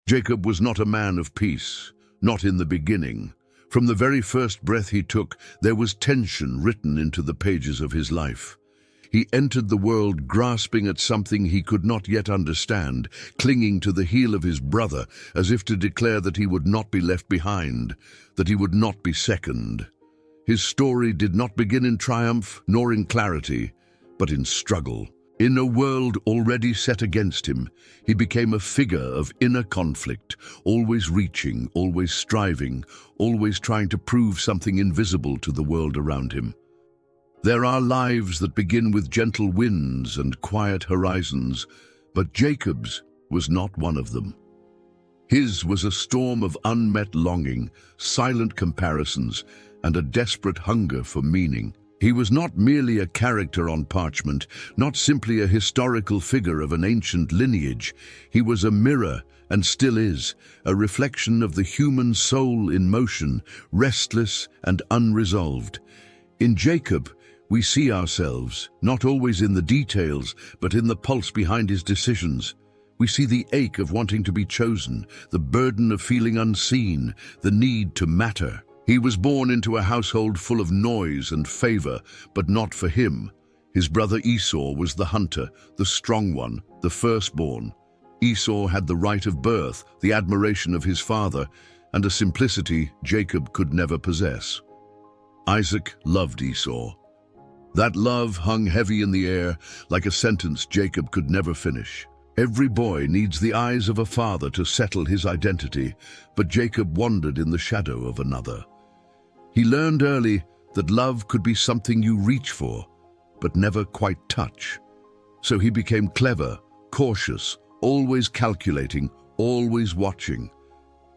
Jacob was not a man of peace, not in the beginning. From the very first breath he took, there was tension written into the pages of his life. He entered the world grasping at something he could not yet understand, clinging to the heel of his brother, as if to declare that he would not be left behind, that he would not be second. His story did not begin in triumph nor in clarity, but in struggle. In a world already set against him, he became a figure of inner conflict, always reaching, always striving, always trying to prove something invisible to the world around him. There are lives that begin with gentle winds and quiet horizons, but Jacob's was not one of them. His was a storm of unmet longing, silent comparisons, and a desperate hunger for meaning. He was not merely a character on parchment, not simply a historical figure of an ancient lineage. He was a mirror, and still is, a reflection of the human soul in motion, restless and unresolved. In Jacob, we see ourselves, not always in the details, but in the pulse behind his decisions. We see the ache of wanting to be chosen, the burden of feeling unseen, the need to matter. He was born into a household full of noise and favor, but not for him. His brother Esau was the hunter, the strong one, the firstborn. Esau had the right of birth, the admiration of his father, and a simplicity Jacob could never possess. Isaac loved Esau. That love hung heavy in the air, like a sentence Jacob could never finish. Every boy needs the eyes of a father to settle his identity, but Jacob wandered in the shadow of another. He learned early that love could be something you reach for, but never quite touch. So he became clever, cautious, always calculating, always watching.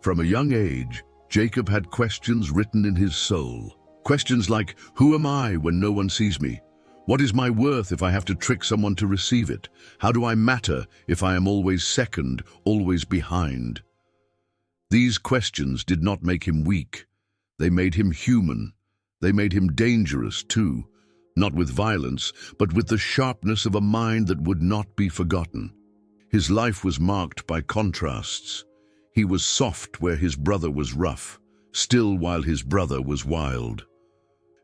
From a young age, Jacob had questions written in his soul. Questions like, who am I when no one sees me? What is my worth if I have to trick someone to receive it? How do I matter if I am always second, always behind? These questions did not make him weak. They made him human. They made him dangerous too, not with violence, but with the sharpness of a mind that would not be forgotten. His life was marked by contrasts. He was soft where his brother was rough, still while his brother was wild.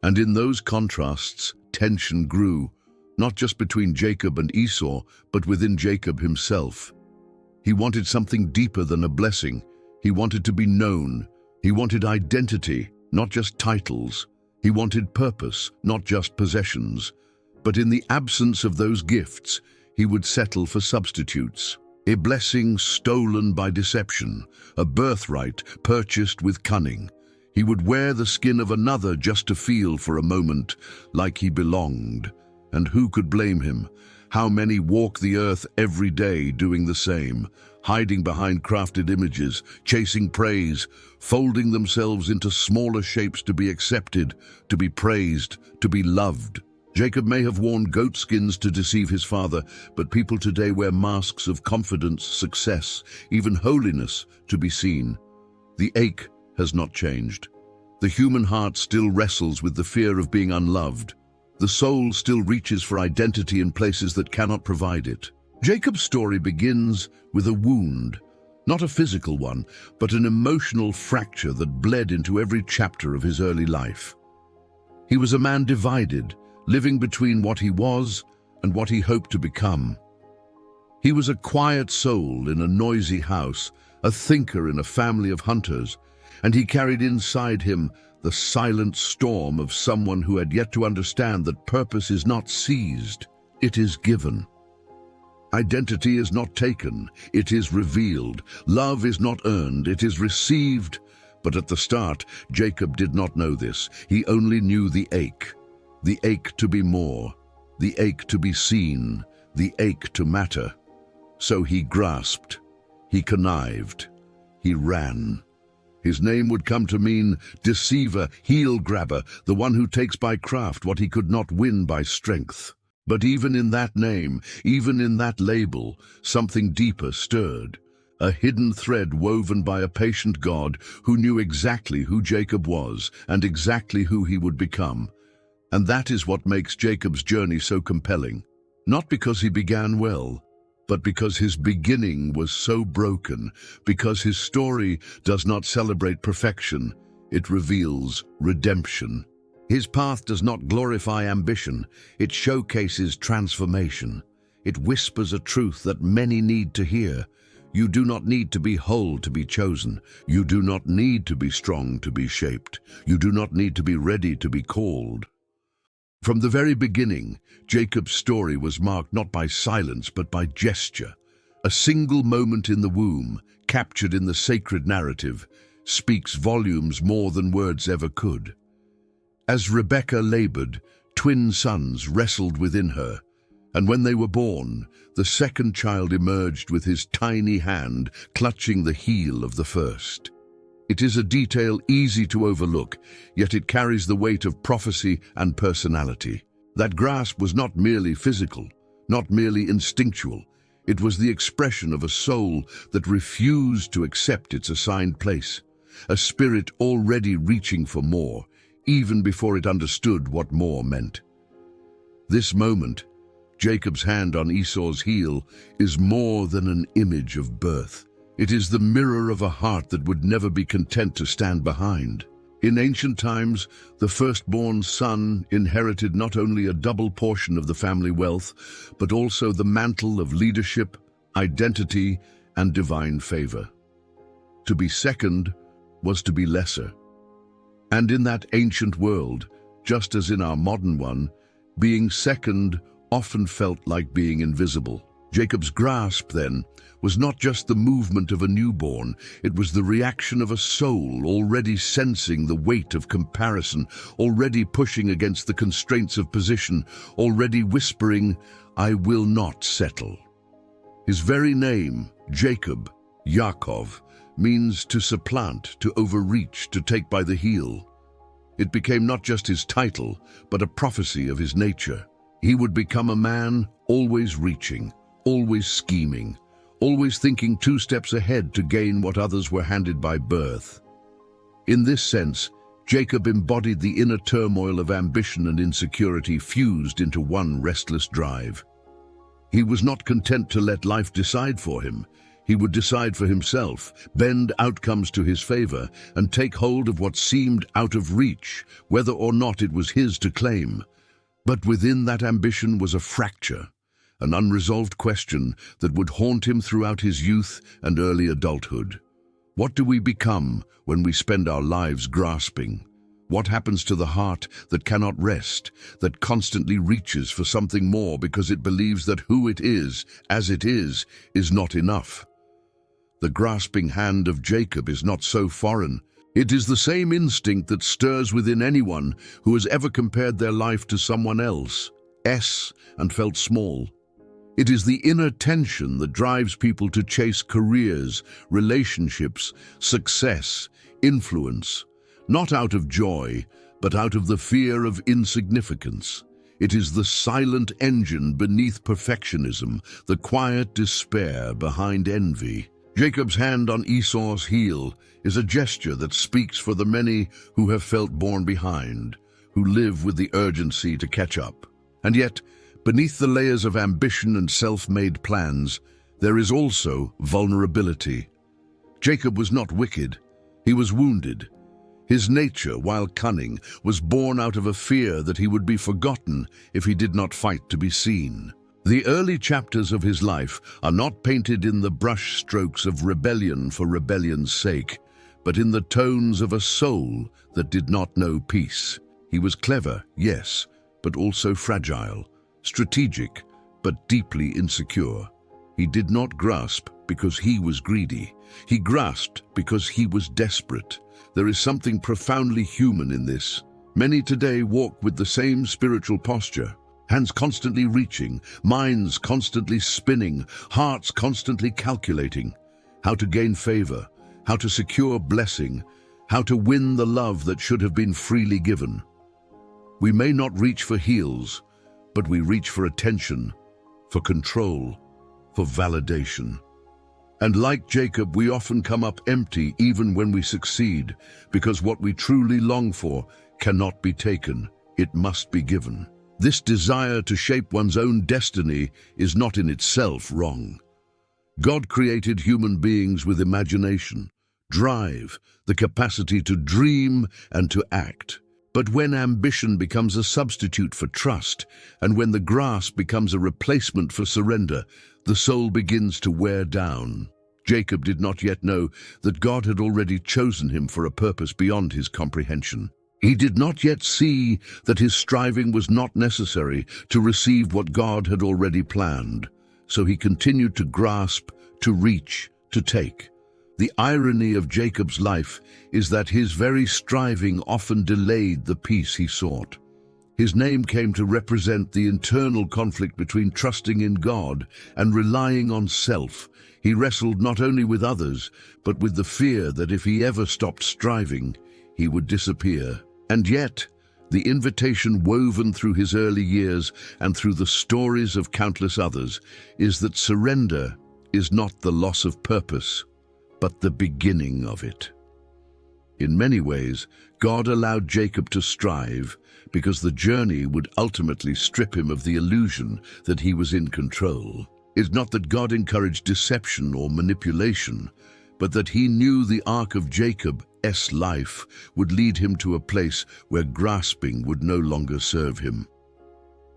And in those contrasts, tension grew, not just between Jacob and Esau, but within Jacob himself. He wanted something deeper than a blessing. He wanted to be known. He wanted identity, not just titles. He wanted purpose, not just possessions. But in the absence of those gifts, he would settle for substitutes. A blessing stolen by deception, a birthright purchased with cunning. He would wear the skin of another just to feel for a moment like he belonged. And who could blame him? How many walk the earth every day doing the same, hiding behind crafted images, chasing praise, folding themselves into smaller shapes to be accepted, to be praised, to be loved. Jacob may have worn goat skins to deceive his father, but people today wear masks of confidence, success, even holiness to be seen. The ache has not changed. The human heart still wrestles with the fear of being unloved. The soul still reaches for identity in places that cannot provide it. Jacob's story begins with a wound, not a physical one, but an emotional fracture that bled into every chapter of his early life. He was a man divided, living between what he was and what he hoped to become. He was a quiet soul in a noisy house, a thinker in a family of hunters, and he carried inside him the silent storm of someone who had yet to understand that purpose is not seized, it is given. Identity is not taken, it is revealed. Love is not earned, it is received. But at the start, Jacob did not know this. He only knew the ache to be more, the ache to be seen, the ache to matter. So he grasped, he connived, he ran. His name would come to mean deceiver, heel-grabber, the one who takes by craft what he could not win by strength. But even in that name, even in that label, something deeper stirred. A hidden thread woven by a patient God who knew exactly who Jacob was and exactly who he would become. And that is what makes Jacob's journey so compelling. Not because he began well, but because his beginning was so broken, because his story does not celebrate perfection, it reveals redemption. His path does not glorify ambition, it showcases transformation. It whispers a truth that many need to hear. You do not need to be whole to be chosen. You do not need to be strong to be shaped. You do not need to be ready to be called. From the very beginning, Jacob's story was marked not by silence but by gesture. A single moment in the womb, captured in the sacred narrative, speaks volumes more than words ever could. As Rebekah labored, twin sons wrestled within her, and when they were born, the second child emerged with his tiny hand clutching the heel of the first. It is a detail easy to overlook, yet it carries the weight of prophecy and personality. That grasp was not merely physical, not merely instinctual. It was the expression of a soul that refused to accept its assigned place, a spirit already reaching for more, even before it understood what more meant. This moment, Jacob's hand on Esau's heel, is more than an image of birth. It is the mirror of a heart that would never be content to stand behind. In ancient times, the firstborn son inherited not only a double portion of the family wealth, but also the mantle of leadership, identity, and divine favor. To be second was to be lesser. And in that ancient world, just as in our modern one, being second often felt like being invisible. Jacob's grasp, then, was not just the movement of a newborn, it was the reaction of a soul already sensing the weight of comparison, already pushing against the constraints of position, already whispering, "I will not settle." His very name, Jacob, Yaakov, means to supplant, to overreach, to take by the heel. It became not just his title, but a prophecy of his nature. He would become a man always reaching, always scheming, always thinking 2 steps ahead to gain what others were handed by birth. In this sense, Jacob embodied the inner turmoil of ambition and insecurity fused into one restless drive. He was not content to let life decide for him. He would decide for himself, bend outcomes to his favor, and take hold of what seemed out of reach, whether or not it was his to claim. But within that ambition was a fracture, an unresolved question that would haunt him throughout his youth and early adulthood. What do we become when we spend our lives grasping? What happens to the heart that cannot rest, that constantly reaches for something more because it believes that who it is, as it is not enough? The grasping hand of Jacob is not so foreign. It is the same instinct that stirs within anyone who has ever compared their life to someone else, and felt small. It is the inner tension that drives people to chase careers, relationships, success, influence, not out of joy, but out of the fear of insignificance. It is the silent engine beneath perfectionism, the quiet despair behind envy. Jacob's hand on Esau's heel is a gesture that speaks for the many who have felt born behind, who live with the urgency to catch up. And yet, beneath the layers of ambition and self-made plans, there is also vulnerability. Jacob was not wicked, he was wounded. His nature, while cunning, was born out of a fear that he would be forgotten if he did not fight to be seen. The early chapters of his life are not painted in the brush strokes of rebellion for rebellion's sake, but in the tones of a soul that did not know peace. He was clever, yes, but also fragile, strategic, but deeply insecure. He did not grasp because he was greedy. He grasped because he was desperate. There is something profoundly human in this. Many today walk with the same spiritual posture. Hands constantly reaching, minds constantly spinning, hearts constantly calculating. How to gain favor, how to secure blessing, how to win the love that should have been freely given. We may not reach for heels, but we reach for attention, for control, for validation. And like Jacob, we often come up empty even when we succeed, because what we truly long for cannot be taken, it must be given. This desire to shape one's own destiny is not in itself wrong. God created human beings with imagination, drive, the capacity to dream and to act. But when ambition becomes a substitute for trust, and when the grasp becomes a replacement for surrender, the soul begins to wear down. Jacob did not yet know that God had already chosen him for a purpose beyond his comprehension. He did not yet see that his striving was not necessary to receive what God had already planned. So he continued to grasp, to reach, to take. The irony of Jacob's life is that his very striving often delayed the peace he sought. His name came to represent the internal conflict between trusting in God and relying on self. He wrestled not only with others, but with the fear that if he ever stopped striving, he would disappear. And yet, the invitation woven through his early years and through the stories of countless others is that surrender is not the loss of purpose, but the beginning of it. In many ways, God allowed Jacob to strive because the journey would ultimately strip him of the illusion that he was in control. It's not that God encouraged deception or manipulation, but that he knew the arc of Jacob's life would lead him to a place where grasping would no longer serve him.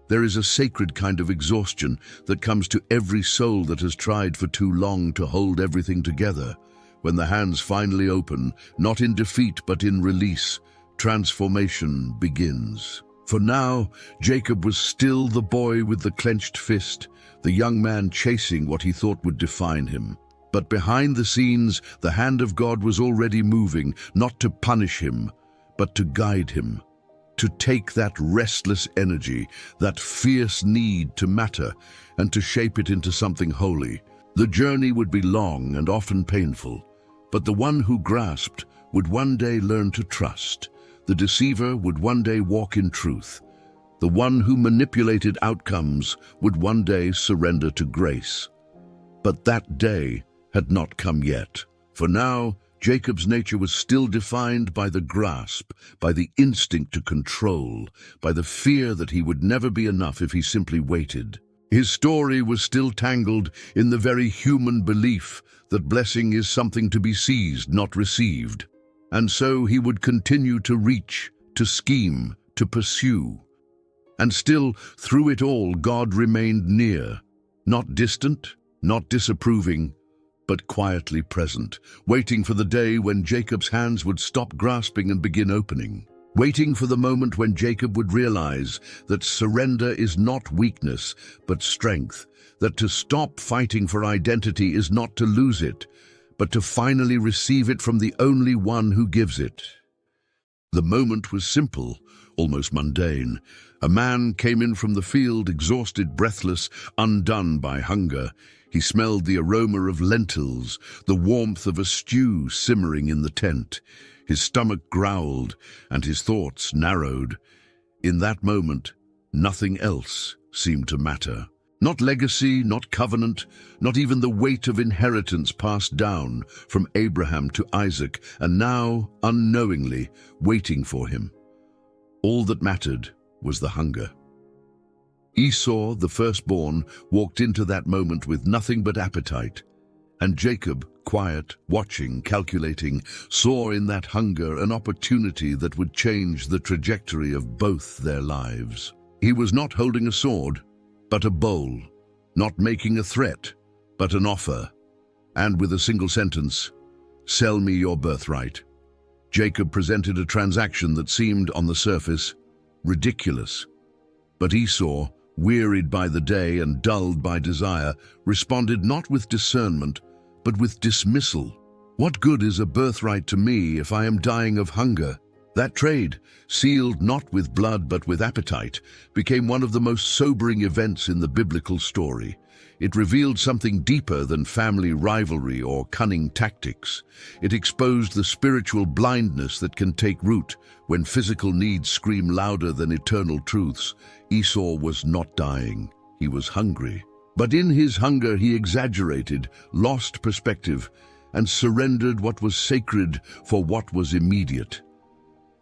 There is a sacred kind of exhaustion that comes to every soul that has tried for too long to hold everything together. When the hands finally open, not in defeat but in release, transformation begins. For now, Jacob was still the boy with the clenched fist, the young man chasing what he thought would define him. But behind the scenes, the hand of God was already moving, not to punish him, but to guide him. To take that restless energy, that fierce need to matter, and to shape it into something holy. The journey would be long and often painful, but the one who grasped would one day learn to trust. The deceiver would one day walk in truth. The one who manipulated outcomes would one day surrender to grace. But that day had not come yet. For now, Jacob's nature was still defined by the grasp, by the instinct to control, by the fear that he would never be enough if he simply waited. His story was still tangled in the very human belief that blessing is something to be seized, not received. And so he would continue to reach, to scheme, to pursue. And still, through it all, God remained near, not distant, not disapproving, but quietly present, waiting for the day when Jacob's hands would stop grasping and begin opening, waiting for the moment when Jacob would realize that surrender is not weakness, but strength, that to stop fighting for identity is not to lose it, but to finally receive it from the only one who gives it. The moment was simple, almost mundane. A man came in from the field, exhausted, breathless, undone by hunger. He smelled the aroma of lentils, the warmth of a stew simmering in the tent. His stomach growled, and his thoughts narrowed. In that moment, nothing else seemed to matter. Not legacy, not covenant, not even the weight of inheritance passed down from Abraham to Isaac, and now, unknowingly, waiting for him. All that mattered was the hunger. Esau, the firstborn, walked into that moment with nothing but appetite, and Jacob, quiet, watching, calculating, saw in that hunger an opportunity that would change the trajectory of both their lives. He was not holding a sword, but a bowl, not making a threat, but an offer, and with a single sentence, "Sell me your birthright." Jacob presented a transaction that seemed, on the surface, ridiculous. But Esau, wearied by the day and dulled by desire, responded not with discernment, but with dismissal. "What good is a birthright to me if I am dying of hunger?" That trade, sealed not with blood but with appetite, became one of the most sobering events in the biblical story. It revealed something deeper than family rivalry or cunning tactics. It exposed the spiritual blindness that can take root when physical needs scream louder than eternal truths. Esau was not dying, he was hungry. But in his hunger he exaggerated, lost perspective, and surrendered what was sacred for what was immediate.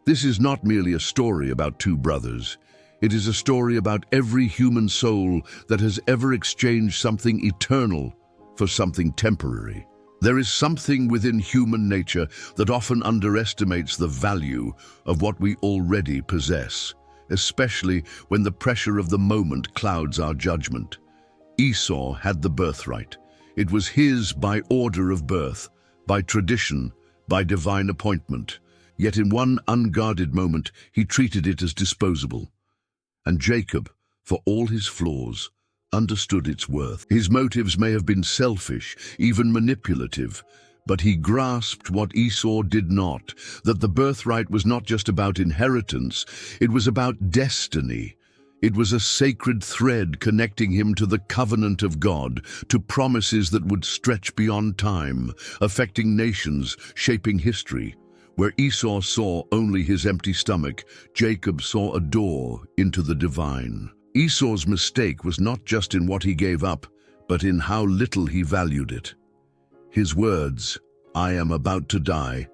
This is not merely a story about two brothers. It is a story about every human soul that has ever exchanged something eternal for something temporary. There is something within human nature that often underestimates the value of what we already possess, especially when the pressure of the moment clouds our judgment. Esau had the birthright. It was his by order of birth, by tradition, by divine appointment. Yet in one unguarded moment, he treated it as disposable. And Jacob, for all his flaws, understood its worth. His motives may have been selfish, even manipulative, but he grasped what Esau did not, that the birthright was not just about inheritance, it was about destiny. It was a sacred thread connecting him to the covenant of God, to promises that would stretch beyond time, affecting nations, shaping history. Where Esau saw only his empty stomach, Jacob saw a door into the divine. Esau's mistake was not just in what he gave up, but in how little he valued it. His words, "I am about to die,"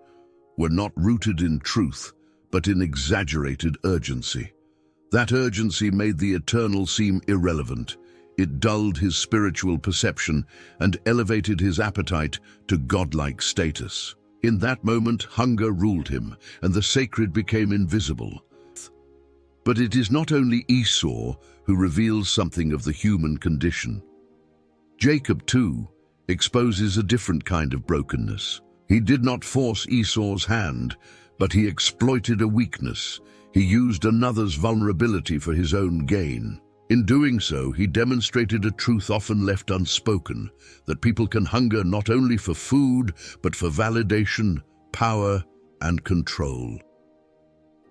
were not rooted in truth, but in exaggerated urgency. That urgency made the eternal seem irrelevant. It dulled his spiritual perception and elevated his appetite to godlike status. In that moment, hunger ruled him, and the sacred became invisible. But it is not only Esau who reveals something of the human condition. Jacob, too, exposes a different kind of brokenness. He did not force Esau's hand, but he exploited a weakness. He used another's vulnerability for his own gain. In doing so, he demonstrated a truth often left unspoken, that people can hunger not only for food, but for validation, power, and control.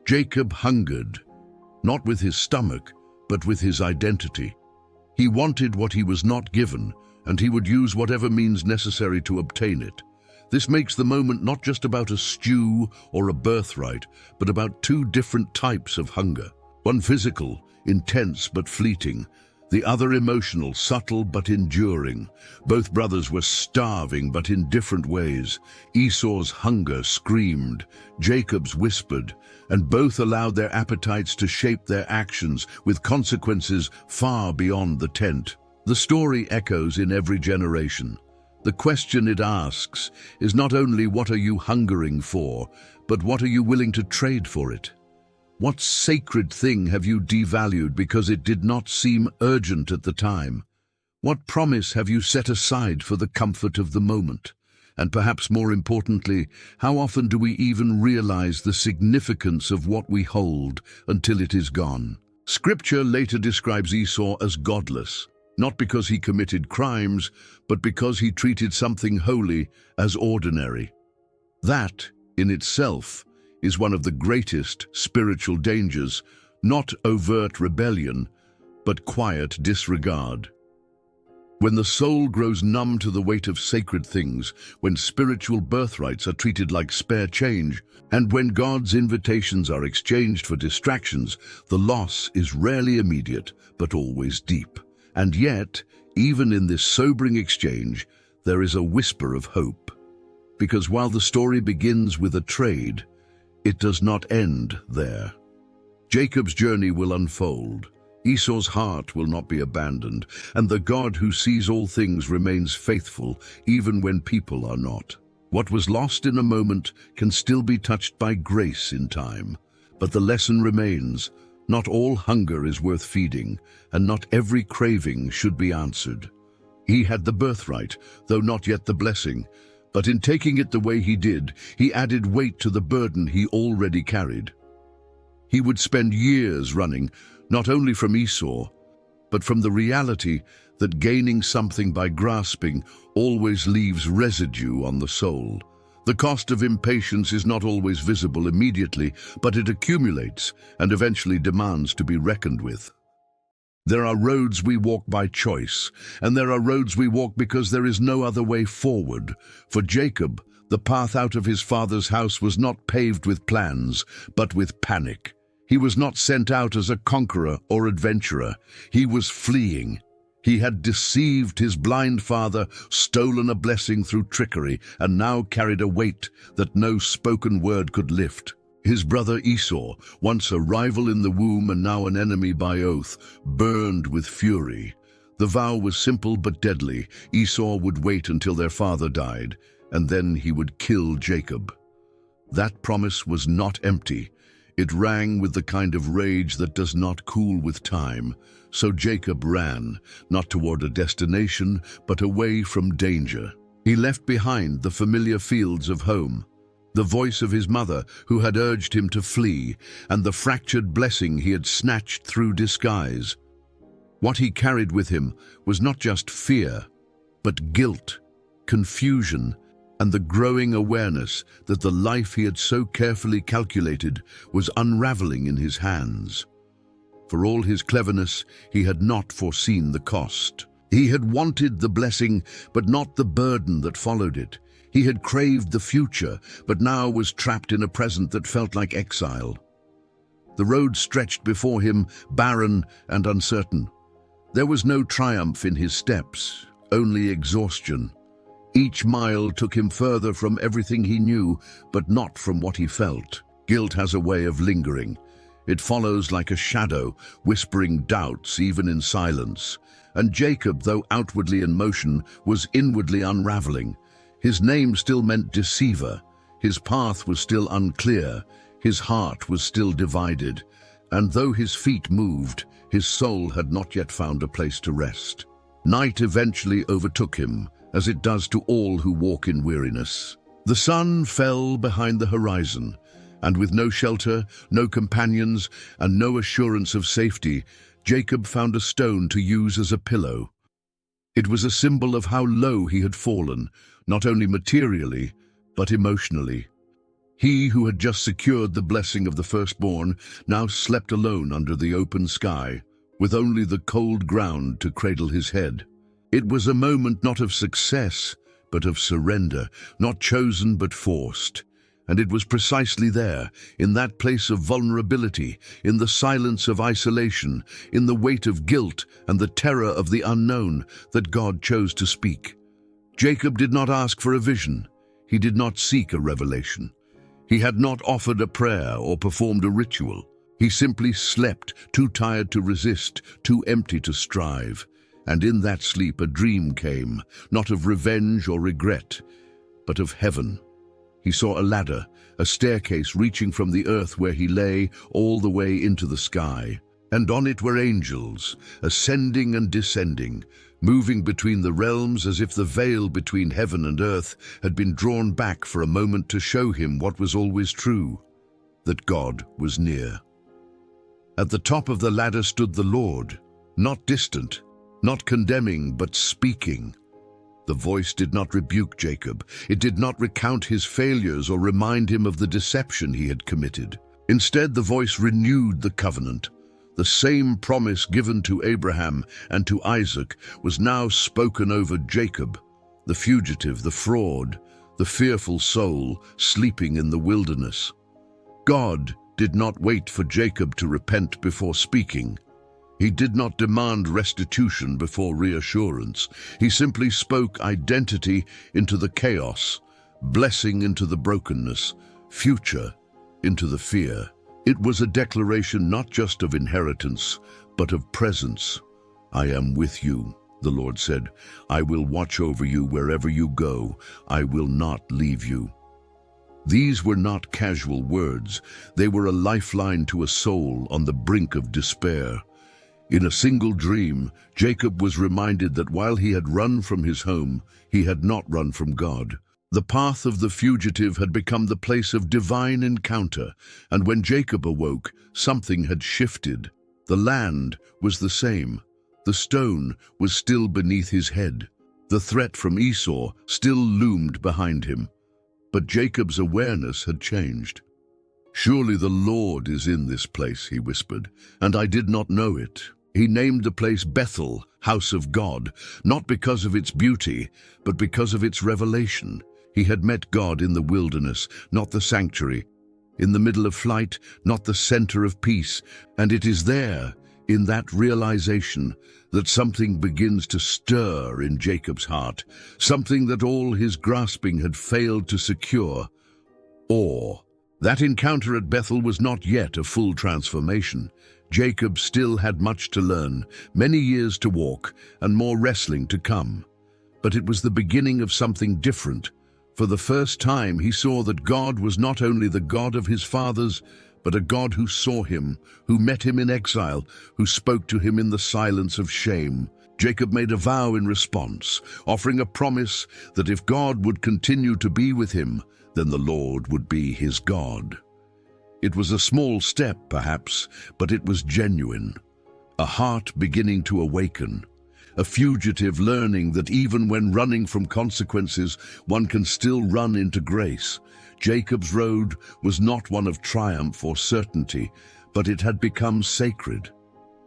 Jacob hungered, not with his stomach, but with his identity. He wanted what he was not given, and he would use whatever means necessary to obtain it. This makes the moment not just about a stew or a birthright, but about two different types of hunger. One physical, intense but fleeting. The other emotional, subtle but enduring. Both brothers were starving but in different ways. Esau's hunger screamed, Jacob's whispered, and both allowed their appetites to shape their actions with consequences far beyond the tent. The story echoes in every generation. The question it asks is not only what are you hungering for, but what are you willing to trade for it? What sacred thing have you devalued because it did not seem urgent at the time? What promise have you set aside for the comfort of the moment? And perhaps more importantly, how often do we even realize the significance of what we hold until it is gone? Scripture later describes Esau as godless, not because he committed crimes, but because he treated something holy as ordinary. That, in itself, is one of the greatest spiritual dangers, not overt rebellion, but quiet disregard. When the soul grows numb to the weight of sacred things, when spiritual birthrights are treated like spare change, and when God's invitations are exchanged for distractions, the loss is rarely immediate, but always deep. And yet, even in this sobering exchange, there is a whisper of hope. Because while the story begins with a trade, it does not end there. Jacob's journey will unfold. Esau's heart will not be abandoned, and the God who sees all things remains faithful even when people are not. What was lost in a moment can still be touched by grace in time. But the lesson remains. Not all hunger is worth feeding, and not every craving should be answered. He had the birthright, though not yet the blessing. But in taking it the way he did, he added weight to the burden he already carried. He would spend years running, not only from Esau, but from the reality that gaining something by grasping always leaves residue on the soul. The cost of impatience is not always visible immediately, but it accumulates and eventually demands to be reckoned with. There are roads we walk by choice, and there are roads we walk because there is no other way forward. For Jacob, the path out of his father's house was not paved with plans, but with panic. He was not sent out as a conqueror or adventurer. He was fleeing. He had deceived his blind father, stolen a blessing through trickery, and now carried a weight that no spoken word could lift. His brother Esau, once a rival in the womb and now an enemy by oath, burned with fury. The vow was simple but deadly. Esau would wait until their father died, and then he would kill Jacob. That promise was not empty. It rang with the kind of rage that does not cool with time. So Jacob ran, not toward a destination, but away from danger. He left behind the familiar fields of home, the voice of his mother who had urged him to flee, and the fractured blessing he had snatched through disguise. What he carried with him was not just fear, but guilt, confusion, and the growing awareness that the life he had so carefully calculated was unraveling in his hands. For all his cleverness, he had not foreseen the cost. He had wanted the blessing, but not the burden that followed it. He had craved the future, but now was trapped in a present that felt like exile. The road stretched before him, barren and uncertain. There was no triumph in his steps, only exhaustion. Each mile took him further from everything he knew, but not from what he felt. Guilt has a way of lingering. It follows like a shadow, whispering doubts even in silence. And Jacob, though outwardly in motion, was inwardly unraveling. His name still meant deceiver. His path was still unclear. His heart was still divided. And though his feet moved, his soul had not yet found a place to rest. Night eventually overtook him, as it does to all who walk in weariness. The sun fell behind the horizon, and with no shelter, no companions, and no assurance of safety, Jacob found a stone to use as a pillow. It was a symbol of how low he had fallen, not only materially, but emotionally. He who had just secured the blessing of the firstborn now slept alone under the open sky, with only the cold ground to cradle his head. It was a moment not of success, but of surrender, not chosen but forced. And it was precisely there, in that place of vulnerability, in the silence of isolation, in the weight of guilt and the terror of the unknown, that God chose to speak. Jacob did not ask for a vision. He did not seek a revelation. He had not offered a prayer or performed a ritual. He simply slept, too tired to resist, too empty to strive. And in that sleep a dream came, not of revenge or regret, but of heaven. He saw a ladder, a staircase reaching from the earth where he lay all the way into the sky. And on it were angels, ascending and descending, moving between the realms as if the veil between heaven and earth had been drawn back for a moment to show him what was always true, that God was near. At the top of the ladder stood the Lord, not distant, not condemning, but speaking. The voice did not rebuke Jacob. It did not recount his failures or remind him of the deception he had committed. Instead, the voice renewed the covenant. The same promise given to Abraham and to Isaac was now spoken over Jacob, the fugitive, the fraud, the fearful soul sleeping in the wilderness. God did not wait for Jacob to repent before speaking. He did not demand restitution before reassurance. He simply spoke identity into the chaos, blessing into the brokenness, future into the fear. It was a declaration not just of inheritance, but of presence. "I am with you," the Lord said. "I will watch over you wherever you go. I will not leave you." These were not casual words. They were a lifeline to a soul on the brink of despair. In a single dream, Jacob was reminded that while he had run from his home, he had not run from God. The path of the fugitive had become the place of divine encounter, and when Jacob awoke, something had shifted. The land was the same. The stone was still beneath his head. The threat from Esau still loomed behind him. But Jacob's awareness had changed. "Surely the Lord is in this place," he whispered, "and I did not know it." He named the place Bethel, house of God, not because of its beauty, but because of its revelation. He had met God in the wilderness, not the sanctuary, in the middle of flight, not the center of peace. And it is there, in that realization, that something begins to stir in Jacob's heart, something that all his grasping had failed to secure. Awe. That encounter at Bethel was not yet a full transformation. Jacob still had much to learn, many years to walk, and more wrestling to come. But it was the beginning of something different. For the first time, he saw that God was not only the God of his fathers, but a God who saw him, who met him in exile, who spoke to him in the silence of shame. Jacob made a vow in response, offering a promise that if God would continue to be with him, then the Lord would be his God. It was a small step, perhaps, but it was genuine. A heart beginning to awaken. A fugitive learning that even when running from consequences, one can still run into grace. Jacob's road was not one of triumph or certainty, but it had become sacred.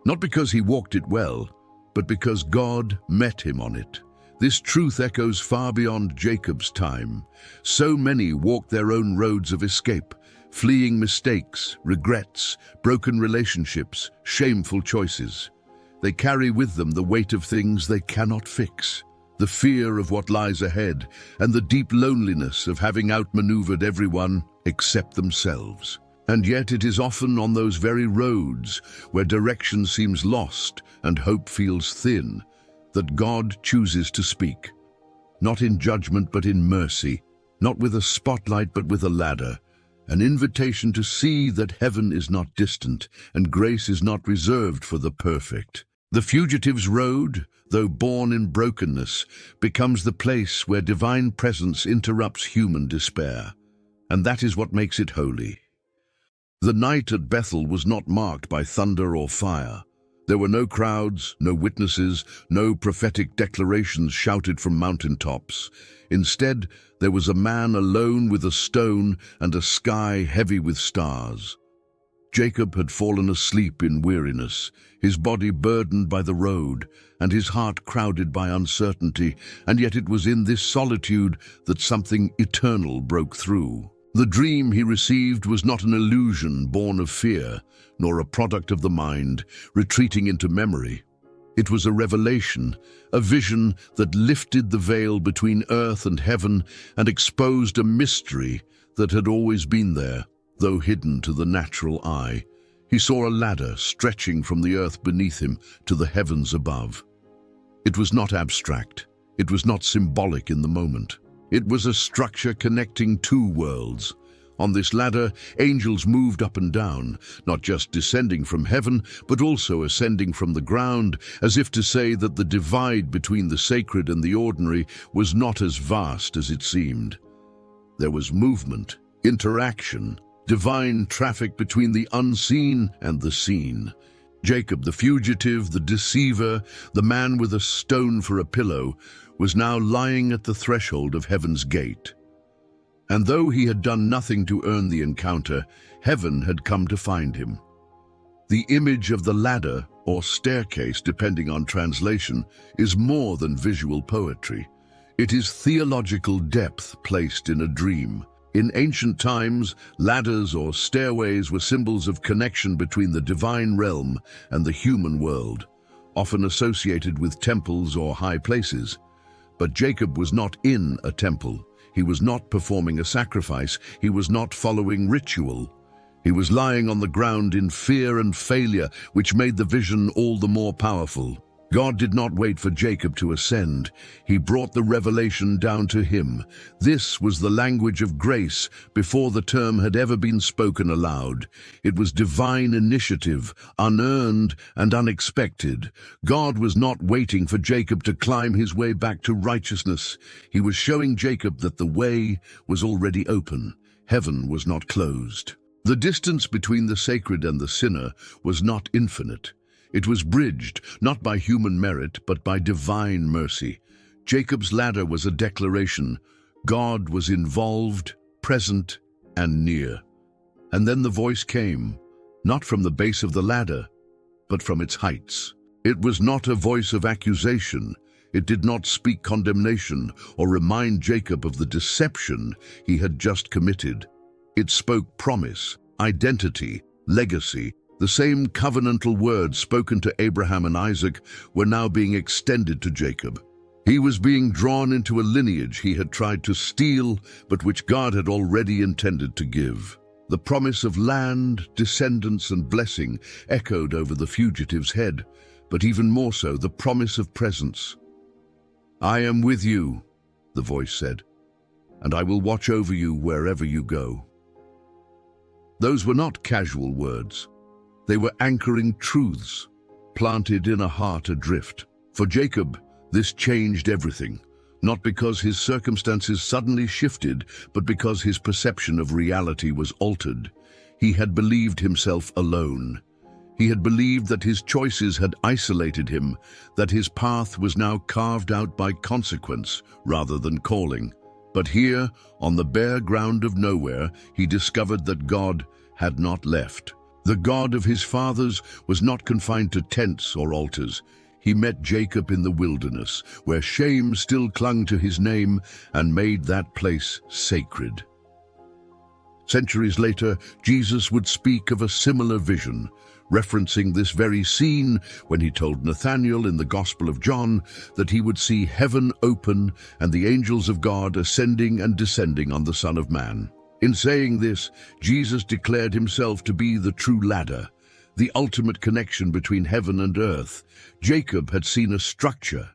Not because he walked it well, but because God met him on it. This truth echoes far beyond Jacob's time. So many walked their own roads of escape, fleeing mistakes, regrets, broken relationships, shameful choices. They carry with them the weight of things they cannot fix, the fear of what lies ahead, and the deep loneliness of having outmaneuvered everyone except themselves. And yet it is often on those very roads, where direction seems lost and hope feels thin, that God chooses to speak. Not in judgment but in mercy, not with a spotlight but with a ladder, an invitation to see that heaven is not distant and grace is not reserved for the perfect. The fugitive's road, though born in brokenness, becomes the place where divine presence interrupts human despair. And that is what makes it holy. The night at Bethel was not marked by thunder or fire. There were no crowds, no witnesses, no prophetic declarations shouted from mountaintops. Instead, there was a man alone with a stone and a sky heavy with stars. Jacob had fallen asleep in weariness, his body burdened by the road, and his heart crowded by uncertainty, and yet it was in this solitude that something eternal broke through. The dream he received was not an illusion born of fear, nor a product of the mind, retreating into memory. It was a revelation, a vision that lifted the veil between earth and heaven and exposed a mystery that had always been there, though hidden to the natural eye. He saw a ladder stretching from the earth beneath him to the heavens above. It was not abstract. It was not symbolic in the moment. It was a structure connecting two worlds. On this ladder, angels moved up and down, not just descending from heaven, but also ascending from the ground, as if to say that the divide between the sacred and the ordinary was not as vast as it seemed. There was movement, interaction, divine traffic between the unseen and the seen. Jacob, the fugitive, the deceiver, the man with a stone for a pillow, was now lying at the threshold of heaven's gate. And though he had done nothing to earn the encounter, heaven had come to find him. The image of the ladder, or staircase depending on translation, is more than visual poetry. It is theological depth placed in a dream. In ancient times, ladders or stairways were symbols of connection between the divine realm and the human world, often associated with temples or high places. But Jacob was not in a temple. He was not performing a sacrifice. He was not following ritual. He was lying on the ground in fear and failure, which made the vision all the more powerful. God did not wait for Jacob to ascend. He brought the revelation down to him. This was the language of grace before the term had ever been spoken aloud. It was divine initiative, unearned and unexpected. God was not waiting for Jacob to climb his way back to righteousness. He was showing Jacob that the way was already open. Heaven was not closed. The distance between the sacred and the sinner was not infinite. It was bridged, not by human merit, but by divine mercy. Jacob's ladder was a declaration. God was involved, present, and near. And then the voice came, not from the base of the ladder, but from its heights. It was not a voice of accusation. It did not speak condemnation or remind Jacob of the deception he had just committed. It spoke promise, identity, legacy. The same covenantal words spoken to Abraham and Isaac were now being extended to Jacob. He was being drawn into a lineage he had tried to steal, but which God had already intended to give. The promise of land, descendants, and blessing echoed over the fugitive's head, but even more so, the promise of presence. "I am with you," the voice said, "and I will watch over you wherever you go." Those were not casual words. They were anchoring truths, planted in a heart adrift. For Jacob, this changed everything, not because his circumstances suddenly shifted, but because his perception of reality was altered. He had believed himself alone. He had believed that his choices had isolated him, that his path was now carved out by consequence rather than calling. But here, on the bare ground of nowhere, he discovered that God had not left. The God of his fathers was not confined to tents or altars. He met Jacob in the wilderness, where shame still clung to his name, and made that place sacred. Centuries later, Jesus would speak of a similar vision, referencing this very scene when he told Nathanael in the Gospel of John that he would see heaven open and the angels of God ascending and descending on the Son of Man. In saying this, Jesus declared himself to be the true ladder, the ultimate connection between heaven and earth. Jacob had seen a structure.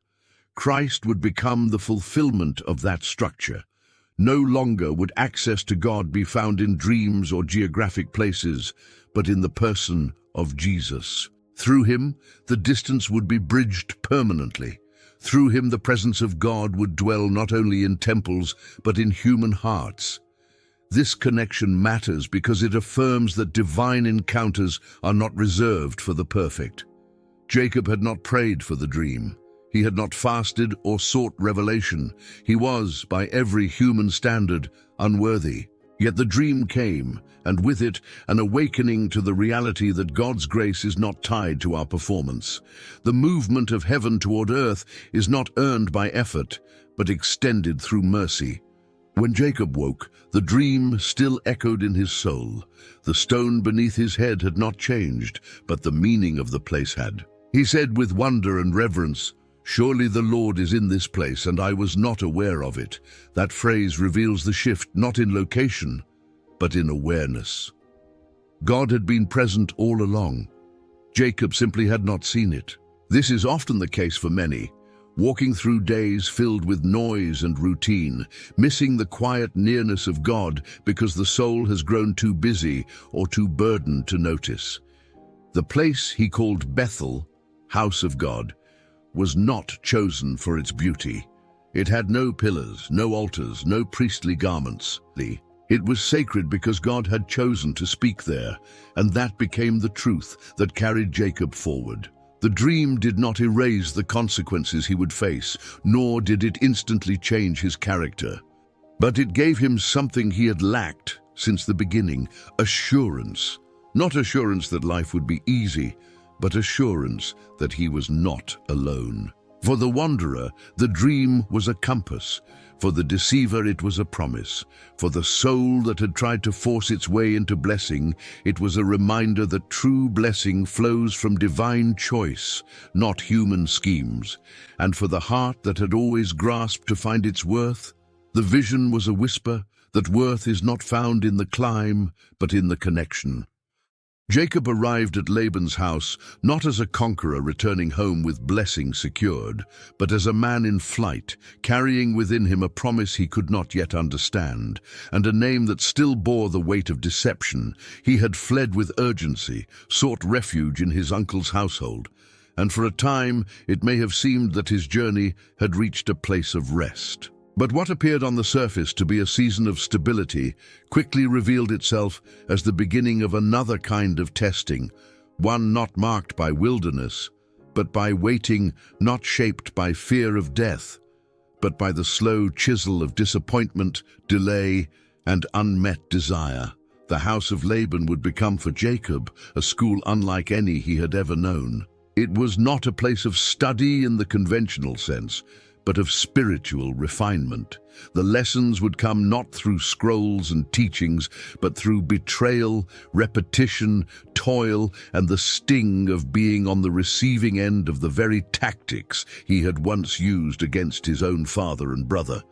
Christ would become the fulfillment of that structure. No longer would access to God be found in dreams or geographic places, but in the person of Jesus. Through him, the distance would be bridged permanently. Through him, the presence of God would dwell not only in temples, but in human hearts. This connection matters because it affirms that divine encounters are not reserved for the perfect. Jacob had not prayed for the dream. He had not fasted or sought revelation. He was, by every human standard, unworthy. Yet the dream came, and with it, an awakening to the reality that God's grace is not tied to our performance. The movement of heaven toward earth is not earned by effort, but extended through mercy. When Jacob woke, the dream still echoed in his soul. The stone beneath his head had not changed, but the meaning of the place had. He said with wonder and reverence, "Surely the Lord is in this place, and I was not aware of it." That phrase reveals the shift not in location, but in awareness. God had been present all along. Jacob simply had not seen it. This is often the case for many, walking through days filled with noise and routine, missing the quiet nearness of God because the soul has grown too busy or too burdened to notice. The place he called Bethel, House of God, was not chosen for its beauty. It had no pillars, no altars, no priestly garments. It was sacred because God had chosen to speak there, and that became the truth that carried Jacob forward. The dream did not erase the consequences he would face, nor did it instantly change his character. But it gave him something he had lacked since the beginning: assurance. Not assurance that life would be easy, but assurance that he was not alone. For the wanderer, the dream was a compass. For the deceiver, it was a promise. For the soul that had tried to force its way into blessing, it was a reminder that true blessing flows from divine choice, not human schemes. And for the heart that had always grasped to find its worth, the vision was a whisper that worth is not found in the climb, but in the connection. Jacob arrived at Laban's house not as a conqueror returning home with blessing secured, but as a man in flight, carrying within him a promise he could not yet understand, and a name that still bore the weight of deception. He had fled with urgency, sought refuge in his uncle's household, and for a time it may have seemed that his journey had reached a place of rest. But what appeared on the surface to be a season of stability quickly revealed itself as the beginning of another kind of testing, one not marked by wilderness, but by waiting, not shaped by fear of death, but by the slow chisel of disappointment, delay, and unmet desire. The house of Laban would become for Jacob a school unlike any he had ever known. It was not a place of study in the conventional sense, but of spiritual refinement. The lessons would come not through scrolls and teachings, but through betrayal, repetition, toil, and the sting of being on the receiving end of the very tactics he had once used against his own father and brother.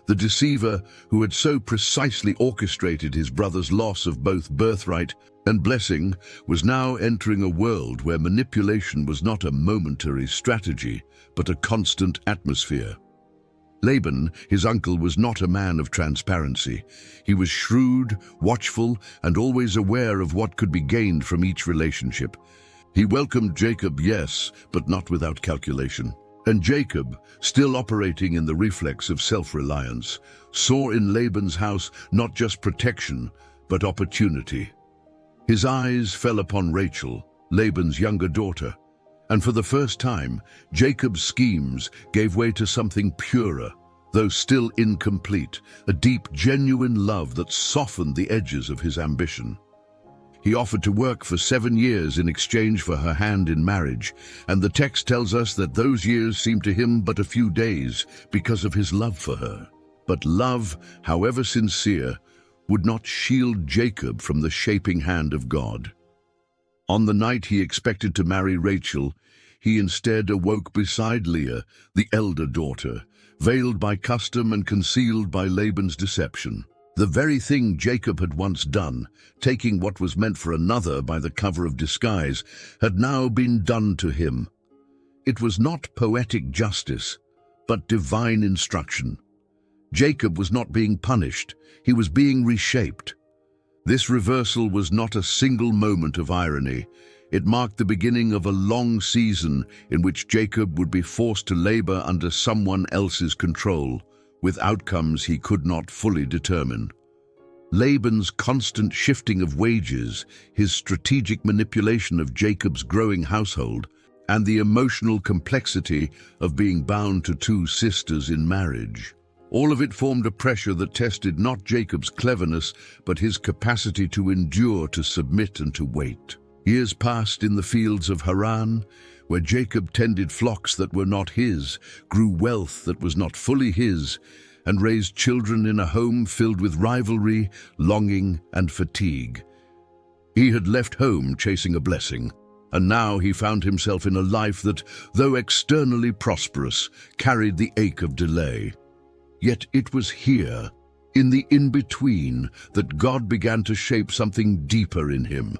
The deceiver, who had so precisely orchestrated his brother's loss of both birthright and blessing, was now entering a world where manipulation was not a momentary strategy, but a constant atmosphere. Laban, his uncle, was not a man of transparency. He was shrewd, watchful, and always aware of what could be gained from each relationship. He welcomed Jacob, yes, but not without calculation. And Jacob, still operating in the reflex of self-reliance, saw in Laban's house not just protection, but opportunity. His eyes fell upon Rachel, Laban's younger daughter, and for the first time, Jacob's schemes gave way to something purer, though still incomplete, a deep, genuine love that softened the edges of his ambition. He offered to work for 7 years in exchange for her hand in marriage, and the text tells us that those years seemed to him but a few days because of his love for her. But love, however sincere, would not shield Jacob from the shaping hand of God. On the night he expected to marry Rachel, he instead awoke beside Leah, the elder daughter, veiled by custom and concealed by Laban's deception. The very thing Jacob had once done, taking what was meant for another by the cover of disguise, had now been done to him. It was not poetic justice, but divine instruction. Jacob was not being punished, he was being reshaped. This reversal was not a single moment of irony. It marked the beginning of a long season in which Jacob would be forced to labor under someone else's control, with outcomes he could not fully determine. Laban's constant shifting of wages, his strategic manipulation of Jacob's growing household, and the emotional complexity of being bound to 2 sisters in marriage. All of it formed a pressure that tested not Jacob's cleverness, but his capacity to endure, to submit, and to wait. Years passed in the fields of Haran, where Jacob tended flocks that were not his, grew wealth that was not fully his, and raised children in a home filled with rivalry, longing, and fatigue. He had left home chasing a blessing, and now he found himself in a life that, though externally prosperous, carried the ache of delay. Yet it was here, in the in-between, that God began to shape something deeper in him.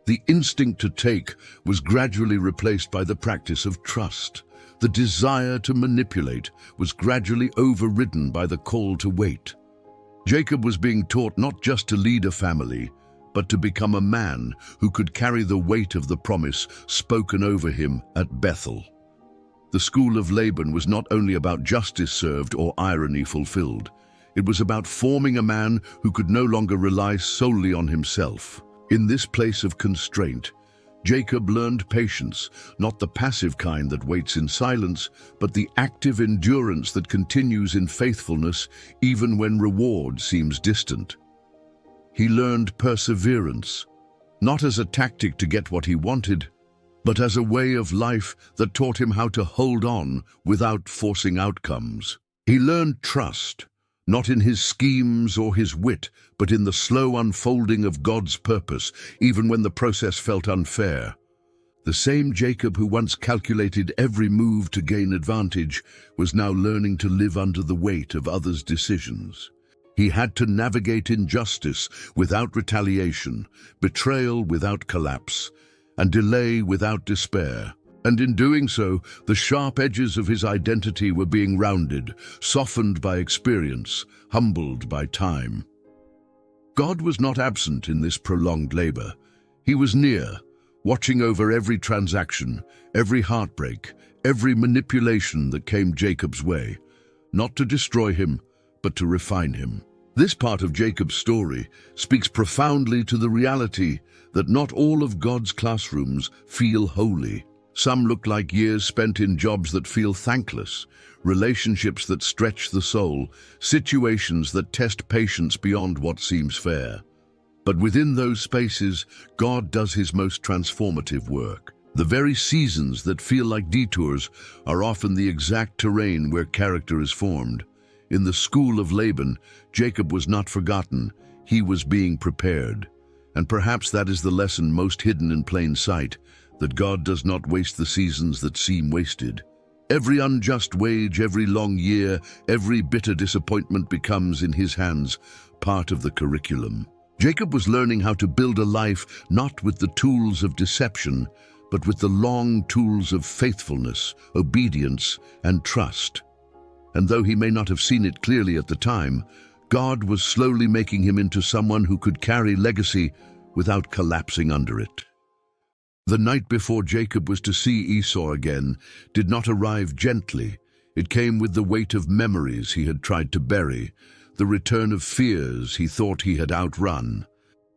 The instinct to take was gradually replaced by the practice of trust. The desire to manipulate was gradually overridden by the call to wait. Jacob was being taught not just to lead a family, but to become a man who could carry the weight of the promise spoken over him at Bethel. The school of Laban was not only about justice served or irony fulfilled. It was about forming a man who could no longer rely solely on himself. In this place of constraint, Jacob learned patience, not the passive kind that waits in silence, but the active endurance that continues in faithfulness even when reward seems distant. He learned perseverance, not as a tactic to get what he wanted, but as a way of life that taught him how to hold on without forcing outcomes. He learned trust, not in his schemes or his wit, but in the slow unfolding of God's purpose, even when the process felt unfair. The same Jacob who once calculated every move to gain advantage was now learning to live under the weight of others' decisions. He had to navigate injustice without retaliation, betrayal without collapse, and delay without despair. And in doing so, the sharp edges of his identity were being rounded, softened by experience, humbled by time. God was not absent in this prolonged labor. He was near, watching over every transaction, every heartbreak, every manipulation that came Jacob's way, not to destroy him, but to refine him. This part of Jacob's story speaks profoundly to the reality that not all of God's classrooms feel holy. Some look like years spent in jobs that feel thankless, relationships that stretch the soul, situations that test patience beyond what seems fair. But within those spaces, God does his most transformative work. The very seasons that feel like detours are often the exact terrain where character is formed. In the school of Laban, Jacob was not forgotten, he was being prepared. And perhaps that is the lesson most hidden in plain sight, that God does not waste the seasons that seem wasted. Every unjust wage, every long year, every bitter disappointment becomes, in his hands, part of the curriculum. Jacob was learning how to build a life not with the tools of deception, but with the long tools of faithfulness, obedience, and trust. And though he may not have seen it clearly at the time, God was slowly making him into someone who could carry legacy without collapsing under it. The night before Jacob was to see Esau again did not arrive gently. It came with the weight of memories he had tried to bury, the return of fears he thought he had outrun,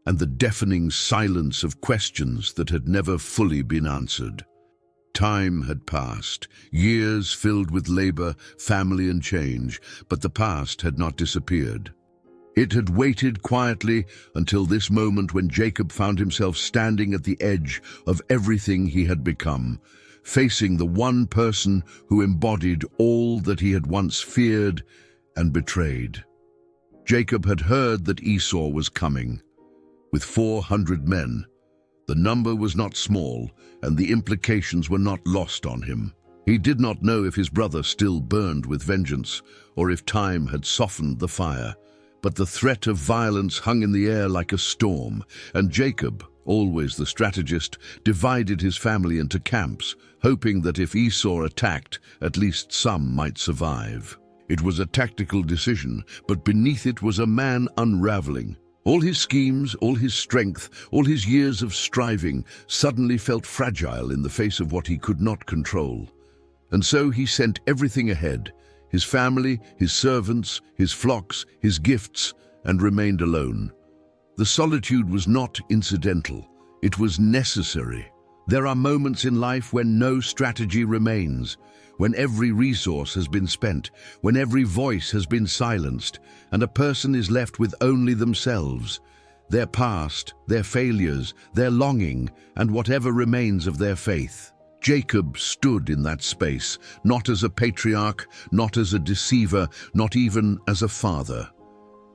and the deafening silence of questions that had never fully been answered. Time had passed, years filled with labor, family, and change, but the past had not disappeared. It had waited quietly until this moment when Jacob found himself standing at the edge of everything he had become, facing the one person who embodied all that he had once feared and betrayed. Jacob had heard that Esau was coming, with 400 men. The number was not small, and the implications were not lost on him. He did not know if his brother still burned with vengeance, or if time had softened the fire. But the threat of violence hung in the air like a storm, and Jacob, always the strategist, divided his family into camps, hoping that if Esau attacked, at least some might survive. It was a tactical decision, but beneath it was a man unraveling. All his schemes, all his strength, all his years of striving suddenly felt fragile in the face of what he could not control. And so he sent everything ahead, his family, his servants, his flocks, his gifts, and remained alone. The solitude was not incidental, it was necessary. There are moments in life when no strategy remains, when every resource has been spent, when every voice has been silenced, and a person is left with only themselves, their past, their failures, their longing, and whatever remains of their faith. Jacob stood in that space, not as a patriarch, not as a deceiver, not even as a father.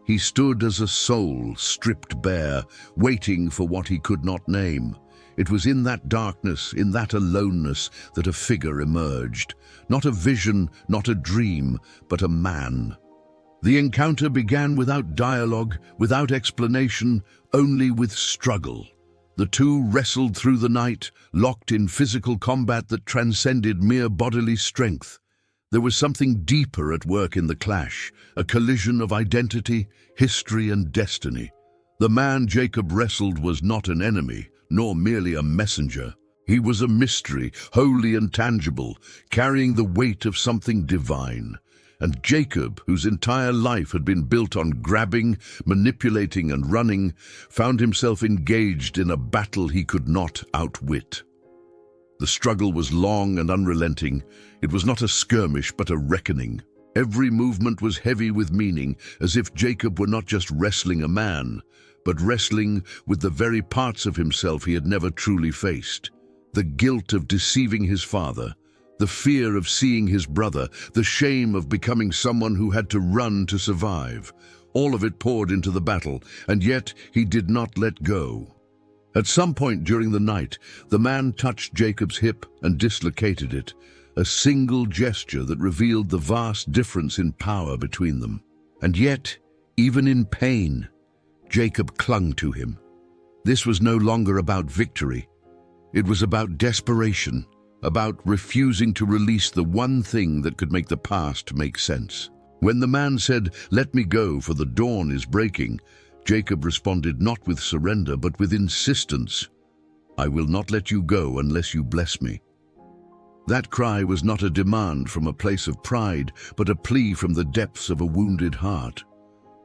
He stood as a soul stripped bare, waiting for what he could not name. It was in that darkness, in that aloneness, that a figure emerged. Not a vision, not a dream, but a man. The encounter began without dialogue, without explanation, only with struggle. The two wrestled through the night, locked in physical combat that transcended mere bodily strength. There was something deeper at work in the clash, a collision of identity, history, and destiny. The man Jacob wrestled was not an enemy, nor merely a messenger. He was a mystery, holy and tangible, carrying the weight of something divine. And Jacob, whose entire life had been built on grabbing, manipulating, and running, found himself engaged in a battle he could not outwit. The struggle was long and unrelenting. It was not a skirmish, but a reckoning. Every movement was heavy with meaning, as if Jacob were not just wrestling a man, but wrestling with the very parts of himself he had never truly faced. The guilt of deceiving his father, the fear of seeing his brother, the shame of becoming someone who had to run to survive. All of it poured into the battle, and yet he did not let go. At some point during the night, the man touched Jacob's hip and dislocated it, a single gesture that revealed the vast difference in power between them. And yet, even in pain, Jacob clung to him. This was no longer about victory. It was about desperation, about refusing to release the one thing that could make the past make sense. When the man said, "Let me go, for the dawn is breaking," Jacob responded not with surrender, but with insistence. "I will not let you go unless you bless me." That cry was not a demand from a place of pride, but a plea from the depths of a wounded heart.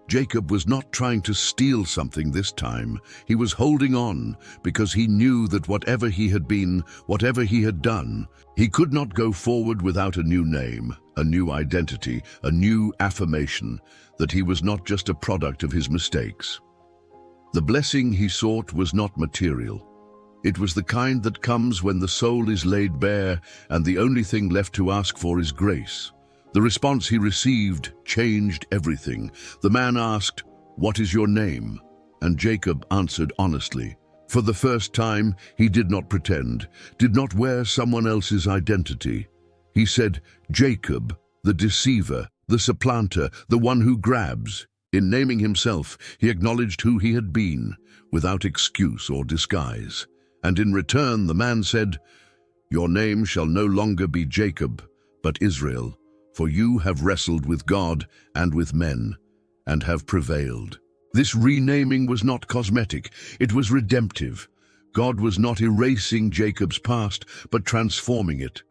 Jacob was not trying to steal something this time. He was holding on because he knew that whatever he had been, whatever he had done, he could not go forward without a new name, a new identity, a new affirmation that he was not just a product of his mistakes. The blessing he sought was not material. It was the kind that comes when the soul is laid bare and the only thing left to ask for is grace. The response he received changed everything. The man asked, "What is your name?" And Jacob answered honestly. For the first time, he did not pretend, did not wear someone else's identity. He said, "Jacob, the deceiver, the supplanter, the one who grabs." In naming himself, he acknowledged who he had been, without excuse or disguise. And in return, the man said, "Your name shall no longer be Jacob, but Israel, for you have wrestled with God and with men, and have prevailed." This renaming was not cosmetic, it was redemptive. God was not erasing Jacob's past, but transforming it.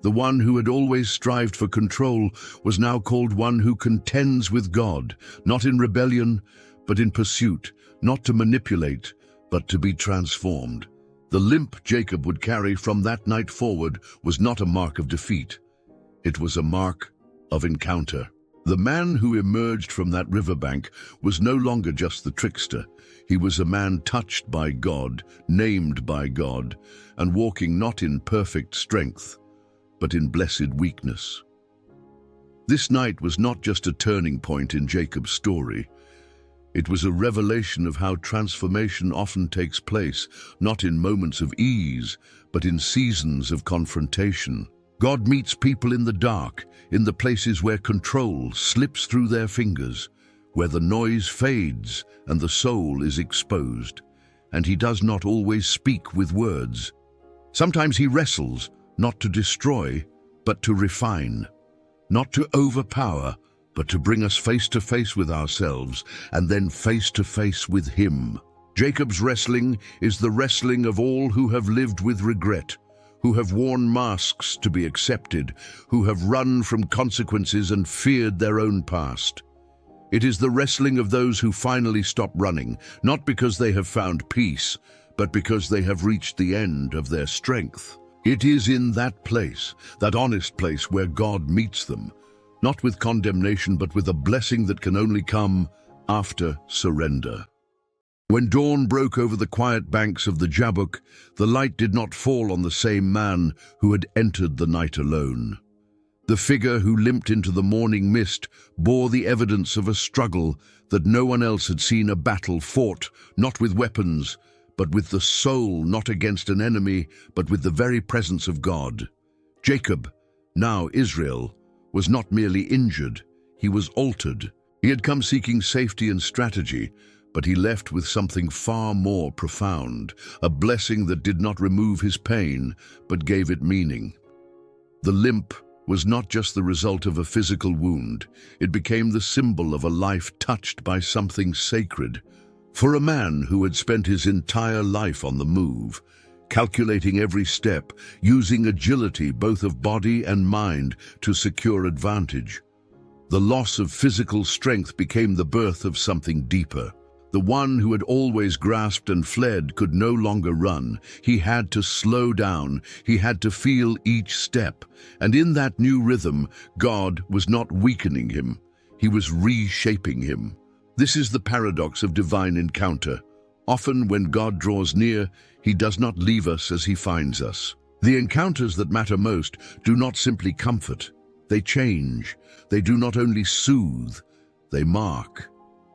The one who had always strived for control was now called one who contends with God, not in rebellion, but in pursuit, not to manipulate, but to be transformed. The limp Jacob would carry from that night forward was not a mark of defeat. It was a mark of encounter. The man who emerged from that riverbank was no longer just the trickster. He was a man touched by God, named by God, and walking not in perfect strength, but in blessed weakness. This night was not just a turning point in Jacob's story. It was a revelation of how transformation often takes place, not in moments of ease, but in seasons of confrontation. God meets people in the dark, in the places where control slips through their fingers, where the noise fades and the soul is exposed. And he does not always speak with words. Sometimes he wrestles, not to destroy, but to refine, not to overpower, but to bring us face to face with ourselves, and then face to face with him. Jacob's wrestling is the wrestling of all who have lived with regret, who have worn masks to be accepted, who have run from consequences and feared their own past. It is the wrestling of those who finally stop running, not because they have found peace, but because they have reached the end of their strength. It is in that place, that honest place, where God meets them, not with condemnation, but with a blessing that can only come after surrender. When dawn broke over the quiet banks of the Jabbok, the light did not fall on the same man who had entered the night alone. The figure who limped into the morning mist bore the evidence of a struggle that no one else had seen, a battle fought, not with weapons, but with the soul, not against an enemy, but with the very presence of God. Jacob, now Israel, was not merely injured, he was altered. He had come seeking safety and strategy, but he left with something far more profound, a blessing that did not remove his pain, but gave it meaning. The limp was not just the result of a physical wound, it became the symbol of a life touched by something sacred. For a man who had spent his entire life on the move, calculating every step, using agility both of body and mind to secure advantage, the loss of physical strength became the birth of something deeper. The one who had always grasped and fled could no longer run. He had to slow down. He had to feel each step. And in that new rhythm, God was not weakening him. He was reshaping him. This is the paradox of divine encounter. Often when God draws near, he does not leave us as he finds us. The encounters that matter most do not simply comfort. They change. They do not only soothe, they mark.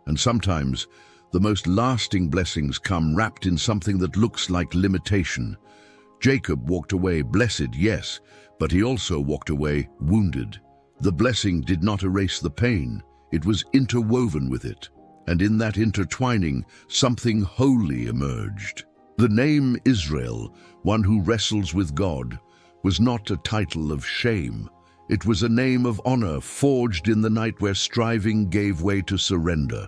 And sometimes, the most lasting blessings come wrapped in something that looks like limitation. Jacob walked away blessed, yes, but he also walked away wounded. The blessing did not erase the pain, it was interwoven with it. And in that intertwining, something holy emerged. The name Israel, one who wrestles with God, was not a title of shame. It was a name of honor forged in the night where striving gave way to surrender.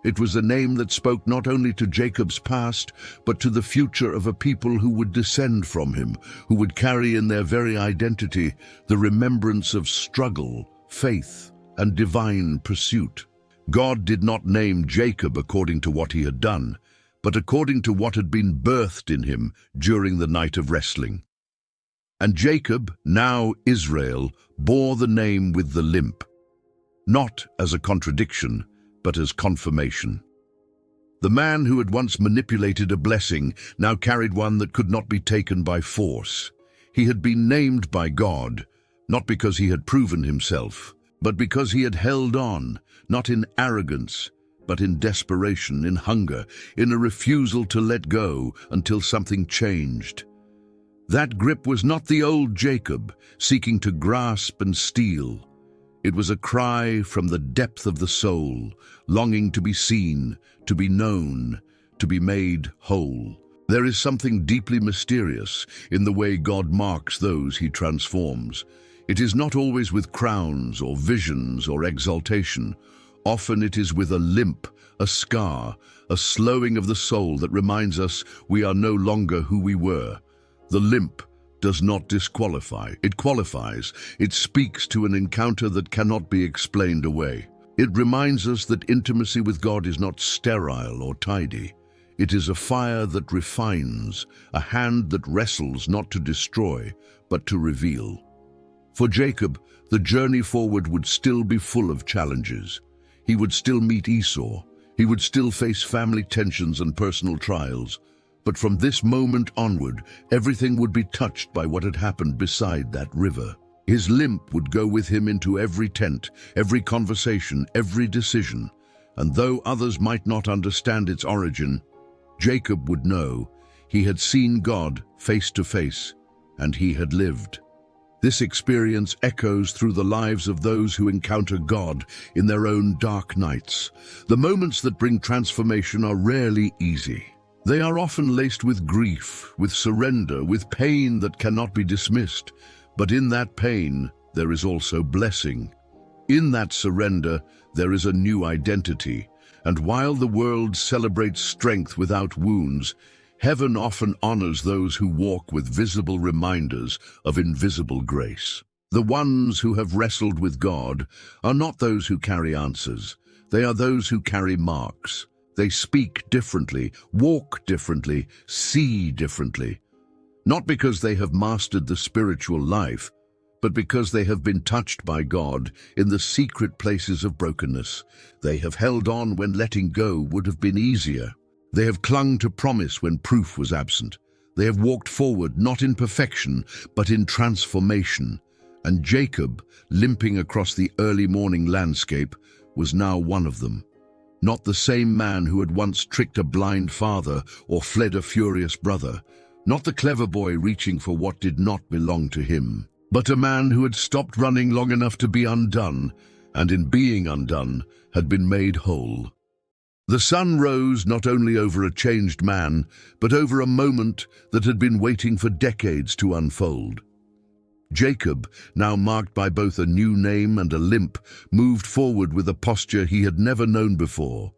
It was a name that spoke not only to Jacob's past, but to the future of a people who would descend from him, who would carry in their very identity the remembrance of struggle, faith, and divine pursuit. God did not name Jacob according to what he had done, but according to what had been birthed in him during the night of wrestling. And Jacob, now Israel, bore the name with the limp, not as a contradiction, but as confirmation. The man who had once manipulated a blessing now carried one that could not be taken by force. He had been named by God, not because he had proven himself, but because he had held on, not in arrogance, but in desperation, in hunger, in a refusal to let go until something changed. That grip was not the old Jacob, seeking to grasp and steal. It was a cry from the depth of the soul, longing to be seen, to be known, to be made whole. There is something deeply mysterious in the way God marks those he transforms. It is not always with crowns or visions or exaltation. Often it is with a limp, a scar, a slowing of the soul that reminds us we are no longer who we were. The limp does not disqualify, it qualifies. It speaks to an encounter that cannot be explained away. It reminds us that intimacy with God is not sterile or tidy. It is a fire that refines, a hand that wrestles not to destroy, but to reveal. For Jacob, the journey forward would still be full of challenges. He would still meet Esau. He would still face family tensions and personal trials. But from this moment onward, everything would be touched by what had happened beside that river. His limp would go with him into every tent, every conversation, every decision. And though others might not understand its origin, Jacob would know he had seen God face to face, and he had lived. This experience echoes through the lives of those who encounter God in their own dark nights. The moments that bring transformation are rarely easy. They are often laced with grief, with surrender, with pain that cannot be dismissed. But in that pain, there is also blessing. In that surrender, there is a new identity. And while the world celebrates strength without wounds, heaven often honors those who walk with visible reminders of invisible grace. The ones who have wrestled with God are not those who carry answers. They are those who carry marks. They speak differently, walk differently, see differently. Not because they have mastered the spiritual life, but because they have been touched by God in the secret places of brokenness. They have held on when letting go would have been easier. They have clung to promise when proof was absent. They have walked forward not in perfection, but in transformation. And Jacob, limping across the early morning landscape, was now one of them. Not the same man who had once tricked a blind father or fled a furious brother. Not the clever boy reaching for what did not belong to him. But a man who had stopped running long enough to be undone, and in being undone, had been made whole. The sun rose not only over a changed man, but over a moment that had been waiting for decades to unfold. Jacob, now marked by both a new name and a limp, moved forward with a posture he had never known before.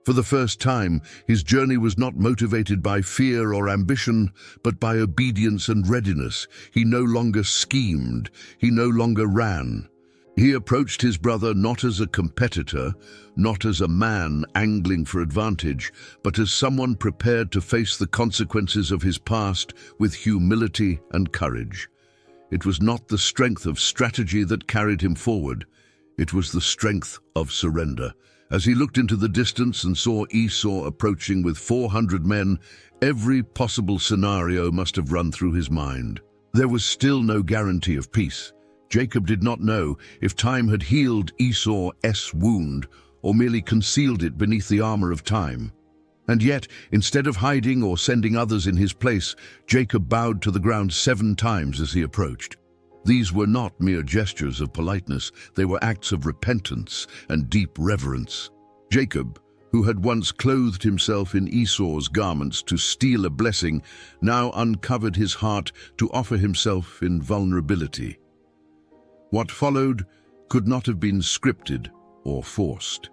For the first time, his journey was not motivated by fear or ambition, but by obedience and readiness. He no longer schemed, he no longer ran. He approached his brother not as a competitor, not as a man angling for advantage, but as someone prepared to face the consequences of his past with humility and courage. It was not the strength of strategy that carried him forward. It was the strength of surrender. As he looked into the distance and saw Esau approaching with 400 men, every possible scenario must have run through his mind. There was still no guarantee of peace. Jacob did not know if time had healed Esau's wound or merely concealed it beneath the armor of time. And yet, instead of hiding or sending others in his place, Jacob bowed to the ground 7 times as he approached. These were not mere gestures of politeness, they were acts of repentance and deep reverence. Jacob, who had once clothed himself in Esau's garments to steal a blessing, now uncovered his heart to offer himself in vulnerability. What followed could not have been scripted or forced.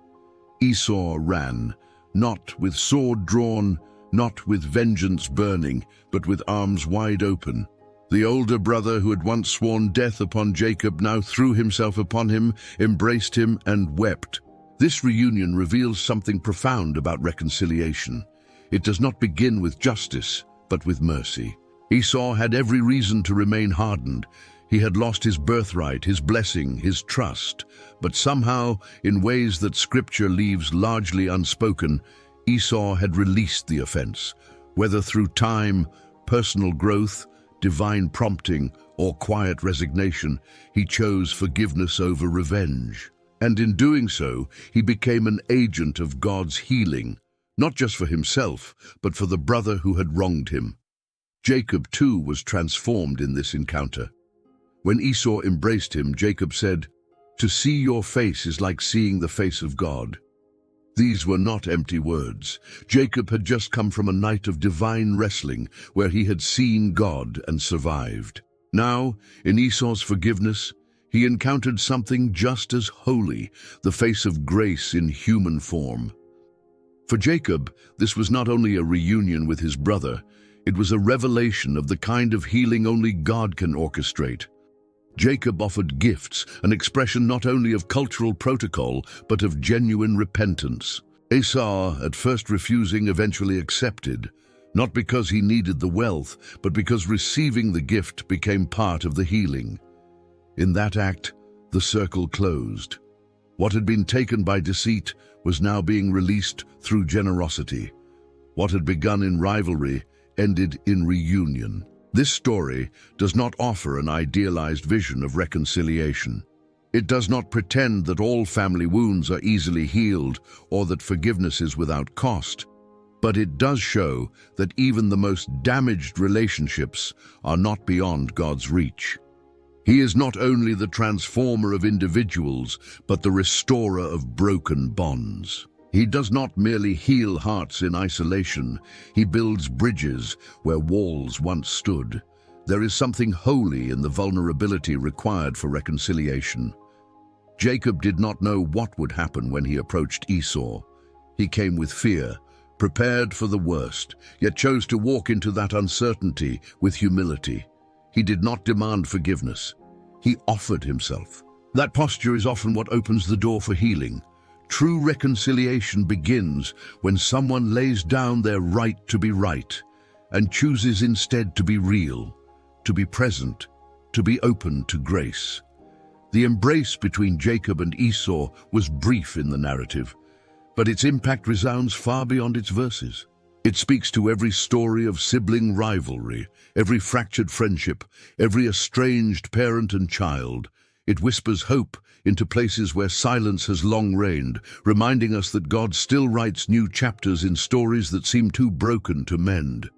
Esau ran, not with sword drawn, not with vengeance burning, but with arms wide open. The older brother who had once sworn death upon Jacob now threw himself upon him, embraced him, and wept. This reunion reveals something profound about reconciliation. It does not begin with justice, but with mercy. Esau had every reason to remain hardened. He had lost his birthright, his blessing, his trust. But somehow, in ways that Scripture leaves largely unspoken, Esau had released the offense. Whether through time, personal growth, divine prompting, or quiet resignation, he chose forgiveness over revenge. And in doing so, he became an agent of God's healing, not just for himself, but for the brother who had wronged him. Jacob too was transformed in this encounter. When Esau embraced him, Jacob said, "To see your face is like seeing the face of God." These were not empty words. Jacob had just come from a night of divine wrestling where he had seen God and survived. Now, in Esau's forgiveness, he encountered something just as holy, the face of grace in human form. For Jacob, this was not only a reunion with his brother, it was a revelation of the kind of healing only God can orchestrate. Jacob offered gifts, an expression not only of cultural protocol, but of genuine repentance. Esau, at first refusing, eventually accepted, not because he needed the wealth, but because receiving the gift became part of the healing. In that act, the circle closed. What had been taken by deceit was now being released through generosity. What had begun in rivalry ended in reunion. This story does not offer an idealized vision of reconciliation. It does not pretend that all family wounds are easily healed or that forgiveness is without cost. But it does show that even the most damaged relationships are not beyond God's reach. He is not only the transformer of individuals, but the restorer of broken bonds. He does not merely heal hearts in isolation. He builds bridges where walls once stood. There is something holy in the vulnerability required for reconciliation. Jacob did not know what would happen when he approached Esau. He came with fear, prepared for the worst, yet chose to walk into that uncertainty with humility. He did not demand forgiveness. He offered himself. That posture is often what opens the door for healing. True reconciliation begins when someone lays down their right to be right and chooses instead to be real, to be present, to be open to grace. The embrace between Jacob and Esau was brief in the narrative, but its impact resounds far beyond its verses. It speaks to every story of sibling rivalry, every fractured friendship, every estranged parent and child. It whispers hope into places where silence has long reigned, reminding us that God still writes new chapters in stories that seem too broken to mend.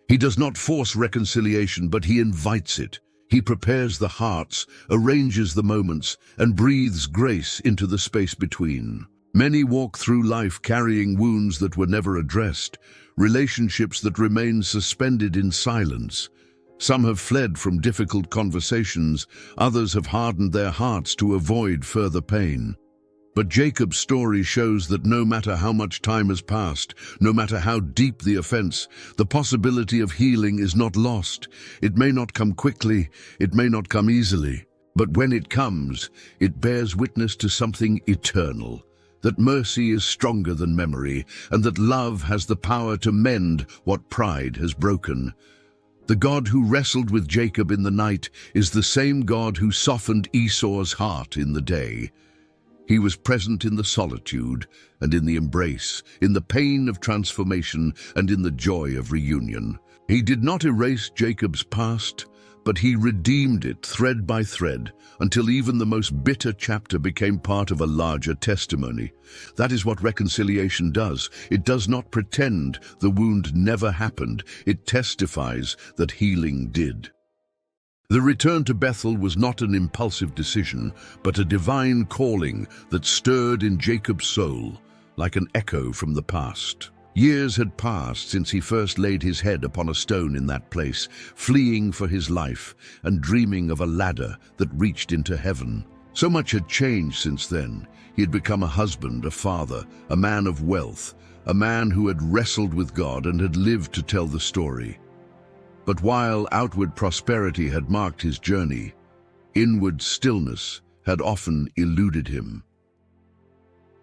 He does not force reconciliation, but he invites it. He prepares the hearts, arranges the moments, and breathes grace into the space between. Many walk through life carrying wounds that were never addressed, relationships that remain suspended in silence. Some have fled from difficult conversations, others have hardened their hearts to avoid further pain. But Jacob's story shows that no matter how much time has passed, no matter how deep the offense, the possibility of healing is not lost. It may not come quickly, it may not come easily, but when it comes, it bears witness to something eternal. That mercy is stronger than memory, and that love has the power to mend what pride has broken. The God who wrestled with Jacob in the night is the same God who softened Esau's heart in the day. He was present in the solitude and in the embrace, in the pain of transformation and in the joy of reunion. He did not erase Jacob's past, but he redeemed it thread by thread until even the most bitter chapter became part of a larger testimony. That is what reconciliation does. It does not pretend the wound never happened. It testifies that healing did. The return to Bethel was not an impulsive decision, but a divine calling that stirred in Jacob's soul like an echo from the past. Years had passed since he first laid his head upon a stone in that place, fleeing for his life and dreaming of a ladder that reached into heaven. So much had changed since then. He had become a husband, a father, a man of wealth, a man who had wrestled with God and had lived to tell the story. But while outward prosperity had marked his journey, inward stillness had often eluded him.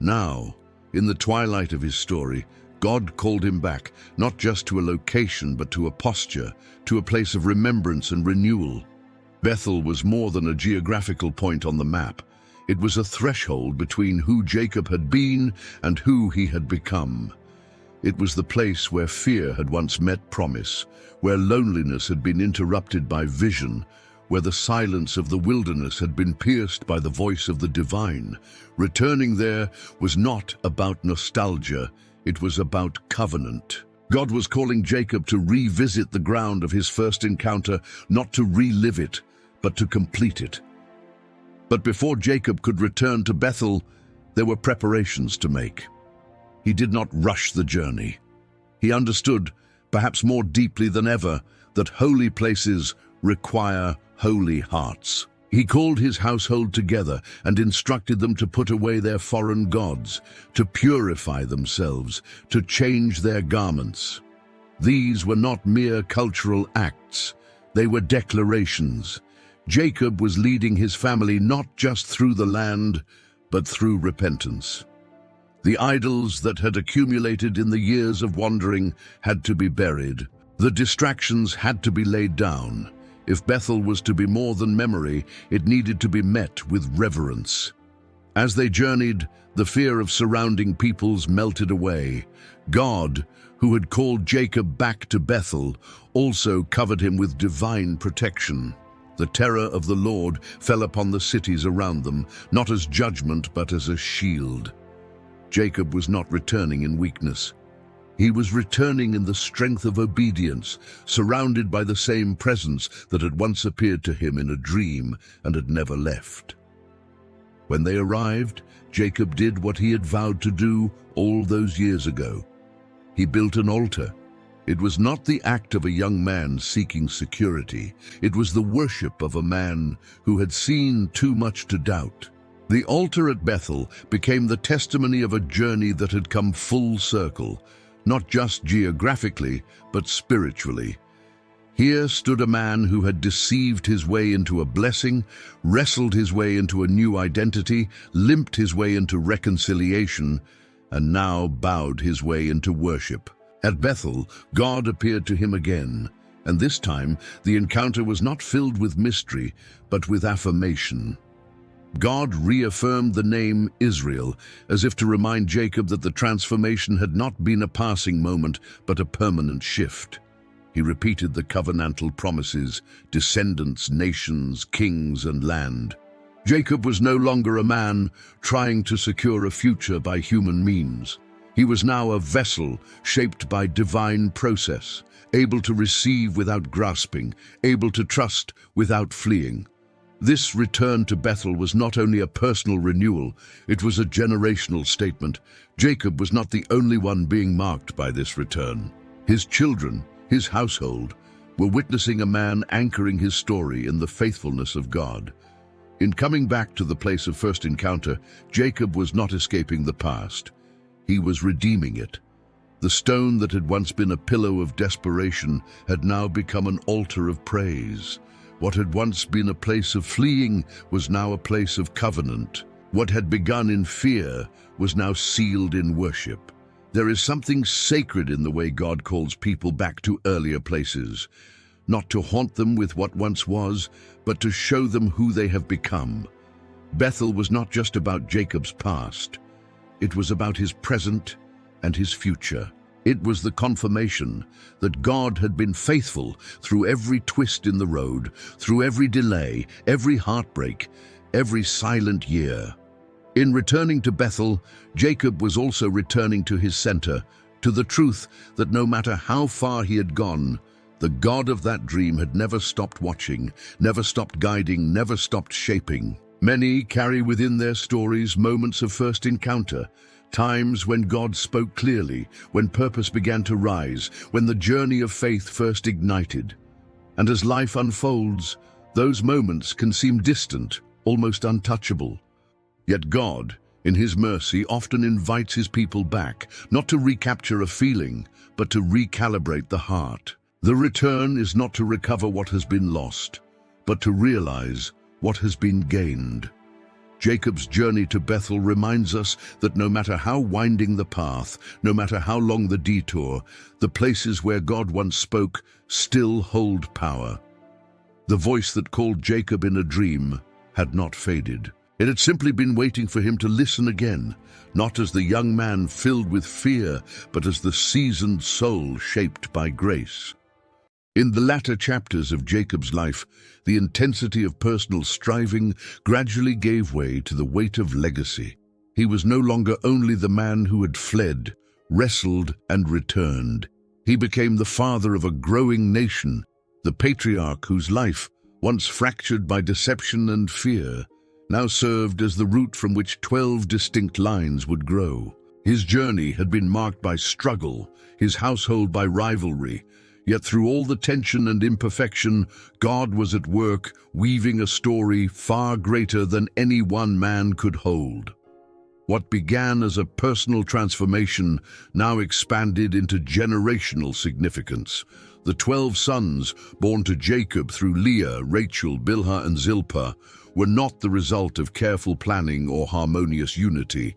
Now, in the twilight of his story, God called him back, not just to a location, but to a posture, to a place of remembrance and renewal. Bethel was more than a geographical point on the map. It was a threshold between who Jacob had been and who he had become. It was the place where fear had once met promise, where loneliness had been interrupted by vision, where the silence of the wilderness had been pierced by the voice of the divine. Returning there was not about nostalgia, it was about covenant. God was calling Jacob to revisit the ground of his first encounter, not to relive it, but to complete it. But before Jacob could return to Bethel, there were preparations to make. He did not rush the journey. He understood, perhaps more deeply than ever, that holy places require holy hearts. He called his household together and instructed them to put away their foreign gods, to purify themselves, to change their garments. These were not mere cultural acts, they were declarations. Jacob was leading his family not just through the land, but through repentance. The idols that had accumulated in the years of wandering had to be buried. The distractions had to be laid down. If Bethel was to be more than memory, it needed to be met with reverence. As they journeyed, the fear of surrounding peoples melted away. God, who had called Jacob back to Bethel, also covered him with divine protection. The terror of the Lord fell upon the cities around them, not as judgment but as a shield. Jacob was not returning in weakness. He was returning in the strength of obedience, surrounded by the same presence that had once appeared to him in a dream and had never left. When they arrived, Jacob did what he had vowed to do all those years ago. He built an altar. It was not the act of a young man seeking security. It was the worship of a man who had seen too much to doubt. The altar at Bethel became the testimony of a journey that had come full circle, not just geographically, but spiritually. Here stood a man who had deceived his way into a blessing, wrestled his way into a new identity, limped his way into reconciliation, and now bowed his way into worship. At Bethel, God appeared to him again, and this time the encounter was not filled with mystery, but with affirmation. God reaffirmed the name Israel, as if to remind Jacob that the transformation had not been a passing moment, but a permanent shift. He repeated the covenantal promises: descendants, nations, kings, and land. Jacob was no longer a man trying to secure a future by human means. He was now a vessel shaped by divine process, able to receive without grasping, able to trust without fleeing. This return to Bethel was not only a personal renewal, it was a generational statement. Jacob was not the only one being marked by this return. His children, his household, were witnessing a man anchoring his story in the faithfulness of God. In coming back to the place of first encounter, Jacob was not escaping the past. He was redeeming it. The stone that had once been a pillow of desperation had now become an altar of praise. What had once been a place of fleeing was now a place of covenant. What had begun in fear was now sealed in worship. There is something sacred in the way God calls people back to earlier places, not to haunt them with what once was, but to show them who they have become. Bethel was not just about Jacob's past. It was about his present and his future. It was the confirmation that God had been faithful through every twist in the road, through every delay, every heartbreak, every silent year. In returning to Bethel, Jacob was also returning to his center, to the truth that no matter how far he had gone, the God of that dream had never stopped watching, never stopped guiding, never stopped shaping. Many carry within their stories moments of first encounter, times when God spoke clearly, when purpose began to rise, when the journey of faith first ignited. And as life unfolds, those moments can seem distant, almost untouchable. Yet God, in His mercy, often invites His people back, not to recapture a feeling, but to recalibrate the heart. The return is not to recover what has been lost, but to realize what has been gained. Jacob's journey to Bethel reminds us that no matter how winding the path, no matter how long the detour, the places where God once spoke still hold power. The voice that called Jacob in a dream had not faded. It had simply been waiting for him to listen again, not as the young man filled with fear, but as the seasoned soul shaped by grace. In the latter chapters of Jacob's life, the intensity of personal striving gradually gave way to the weight of legacy. He was no longer only the man who had fled, wrestled, and returned. He became the father of a growing nation, the patriarch whose life, once fractured by deception and fear, now served as the root from which 12 distinct lines would grow. His journey had been marked by struggle, his household by rivalry, yet through all the tension and imperfection, God was at work, weaving a story far greater than any one man could hold. What began as a personal transformation now expanded into generational significance. The 12 sons, born to Jacob through Leah, Rachel, Bilhah, and Zilpah, were not the result of careful planning or harmonious unity.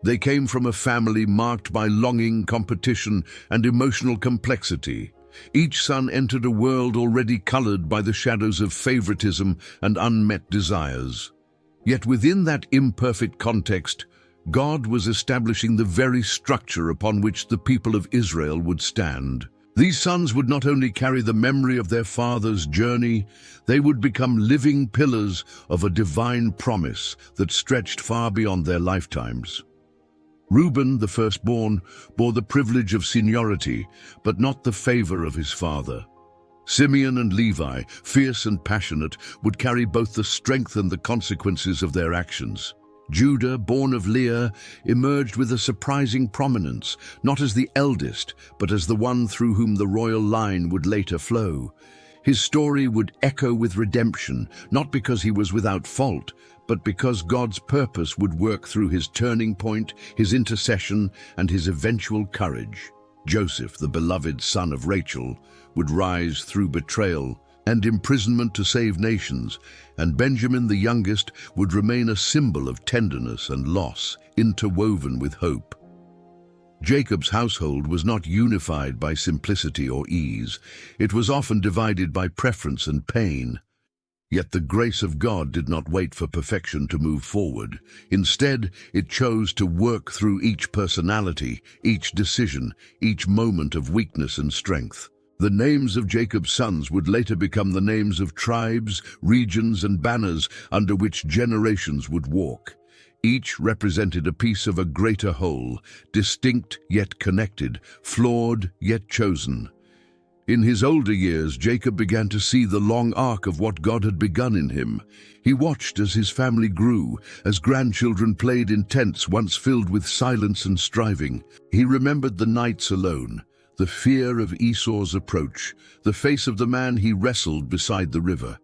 They came from a family marked by longing, competition, and emotional complexity. Each son entered a world already colored by the shadows of favoritism and unmet desires. Yet within that imperfect context, God was establishing the very structure upon which the people of Israel would stand. These sons would not only carry the memory of their father's journey, they would become living pillars of a divine promise that stretched far beyond their lifetimes. Reuben, the firstborn, bore the privilege of seniority, but not the favor of his father. Simeon and Levi, fierce and passionate, would carry both the strength and the consequences of their actions. Judah, born of Leah, emerged with a surprising prominence, not as the eldest, but as the one through whom the royal line would later flow. His story would echo with redemption, not because he was without fault, but because God's purpose would work through his turning point, his intercession, and his eventual courage. Joseph, the beloved son of Rachel, would rise through betrayal and imprisonment to save nations, and Benjamin, the youngest, would remain a symbol of tenderness and loss, interwoven with hope. Jacob's household was not unified by simplicity or ease. It was often divided by preference and pain. Yet the grace of God did not wait for perfection to move forward. Instead, it chose to work through each personality, each decision, each moment of weakness and strength. The names of Jacob's sons would later become the names of tribes, regions, and banners under which generations would walk. Each represented a piece of a greater whole, distinct yet connected, flawed yet chosen. In his older years, Jacob began to see the long arc of what God had begun in him. He watched as his family grew, as grandchildren played in tents once filled with silence and striving. He remembered the nights alone, the fear of Esau's approach, the face of the man he wrestled beside the river.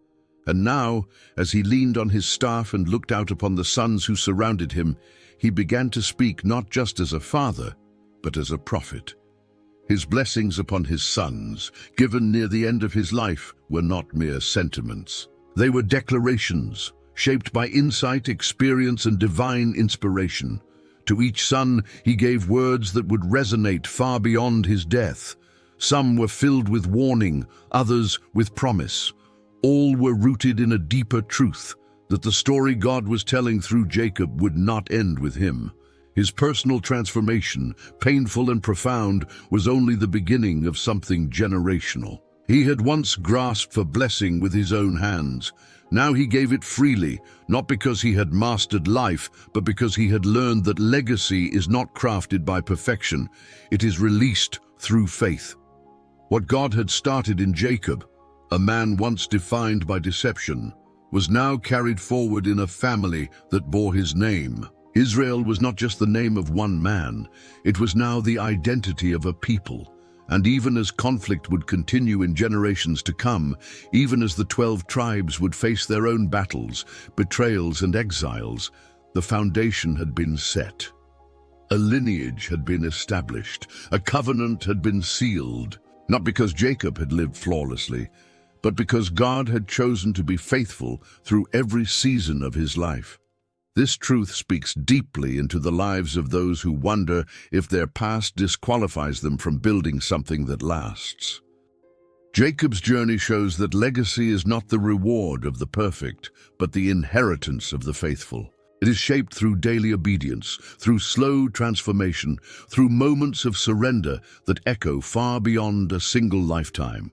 And now, as he leaned on his staff and looked out upon the sons who surrounded him, he began to speak not just as a father, but as a prophet. His blessings upon his sons, given near the end of his life, were not mere sentiments. They were declarations, shaped by insight, experience, and divine inspiration. To each son, he gave words that would resonate far beyond his death. Some were filled with warning, others with promise. All were rooted in a deeper truth, that the story God was telling through Jacob would not end with him. His personal transformation, painful and profound, was only the beginning of something generational. He had once grasped for blessing with his own hands. Now he gave it freely, not because he had mastered life, but because he had learned that legacy is not crafted by perfection. It is released through faith. What God had started in Jacob, a man once defined by deception, was now carried forward in a family that bore his name. Israel was not just the name of one man, it was now the identity of a people. And even as conflict would continue in generations to come, even as the 12 tribes would face their own battles, betrayals, and exiles, the foundation had been set. A lineage had been established, a covenant had been sealed, not because Jacob had lived flawlessly, but because God had chosen to be faithful through every season of his life. This truth speaks deeply into the lives of those who wonder if their past disqualifies them from building something that lasts. Jacob's journey shows that legacy is not the reward of the perfect, but the inheritance of the faithful. It is shaped through daily obedience, through slow transformation, through moments of surrender that echo far beyond a single lifetime.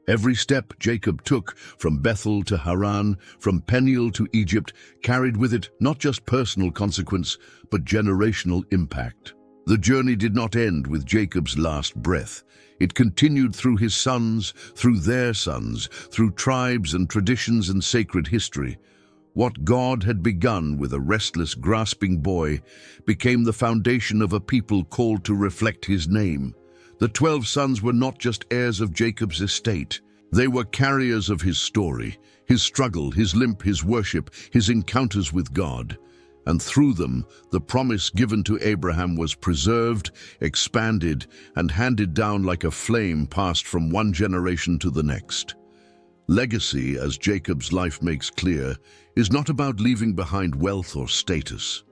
Every step Jacob took, from Bethel to Haran, from Peniel to Egypt, carried with it not just personal consequence, but generational impact. The journey did not end with Jacob's last breath. It continued through his sons, through their sons, through tribes and traditions and sacred history. What God had begun with a restless, grasping boy became the foundation of a people called to reflect his name. The 12 sons were not just heirs of Jacob's estate. They were carriers of his story, his struggle, his limp, his worship, his encounters with God. And through them, the promise given to Abraham was preserved, expanded, and handed down like a flame passed from one generation to the next. Legacy, as Jacob's life makes clear, is not about leaving behind wealth or status.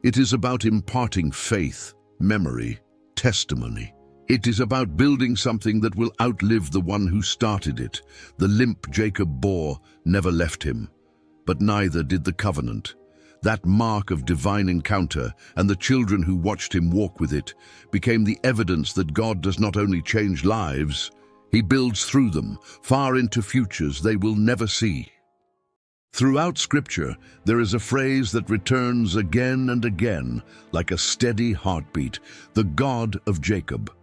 It is about imparting faith, memory, testimony. It is about building something that will outlive the one who started it. The limp Jacob bore never left him, but neither did the covenant. That mark of divine encounter and the children who watched him walk with it became the evidence that God does not only change lives, he builds through them, far into futures they will never see. Throughout Scripture, there is a phrase that returns again and again, like a steady heartbeat: the God of Jacob.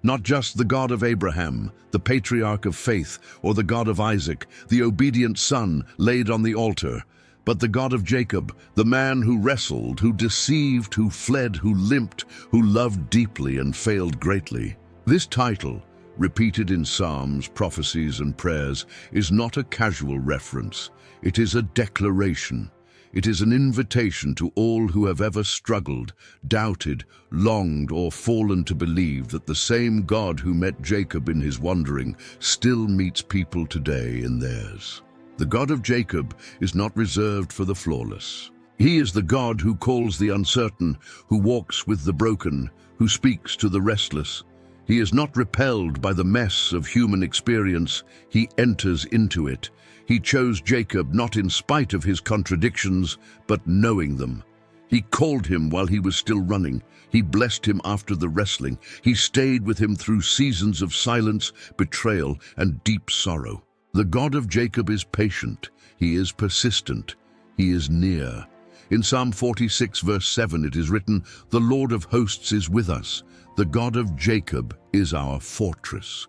Not just the God of Abraham, the patriarch of faith, or the God of Isaac, the obedient son laid on the altar, but the God of Jacob, the man who wrestled, who deceived, who fled, who limped, who loved deeply and failed greatly. This title, repeated in psalms, prophecies, and prayers, is not a casual reference. It is a declaration. It is an invitation to all who have ever struggled, doubted, longed, or fallen to believe that the same God who met Jacob in his wandering still meets people today in theirs. The God of Jacob is not reserved for the flawless. He is the God who calls the uncertain, who walks with the broken, who speaks to the restless. He is not repelled by the mess of human experience. He enters into it. He chose Jacob not in spite of his contradictions, but knowing them. He called him while he was still running. He blessed him after the wrestling. He stayed with him through seasons of silence, betrayal, and deep sorrow. The God of Jacob is patient. He is persistent. He is near. In Psalm 46, verse 7, it is written, "The Lord of hosts is with us. The God of Jacob is our fortress."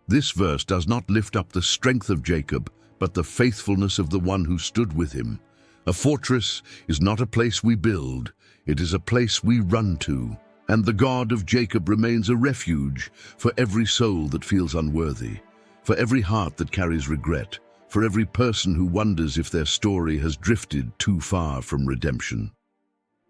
This verse does not lift up the strength of Jacob, but the faithfulness of the one who stood with him. A fortress is not a place we build, it is a place we run to. And the God of Jacob remains a refuge for every soul that feels unworthy, for every heart that carries regret, for every person who wonders if their story has drifted too far from redemption.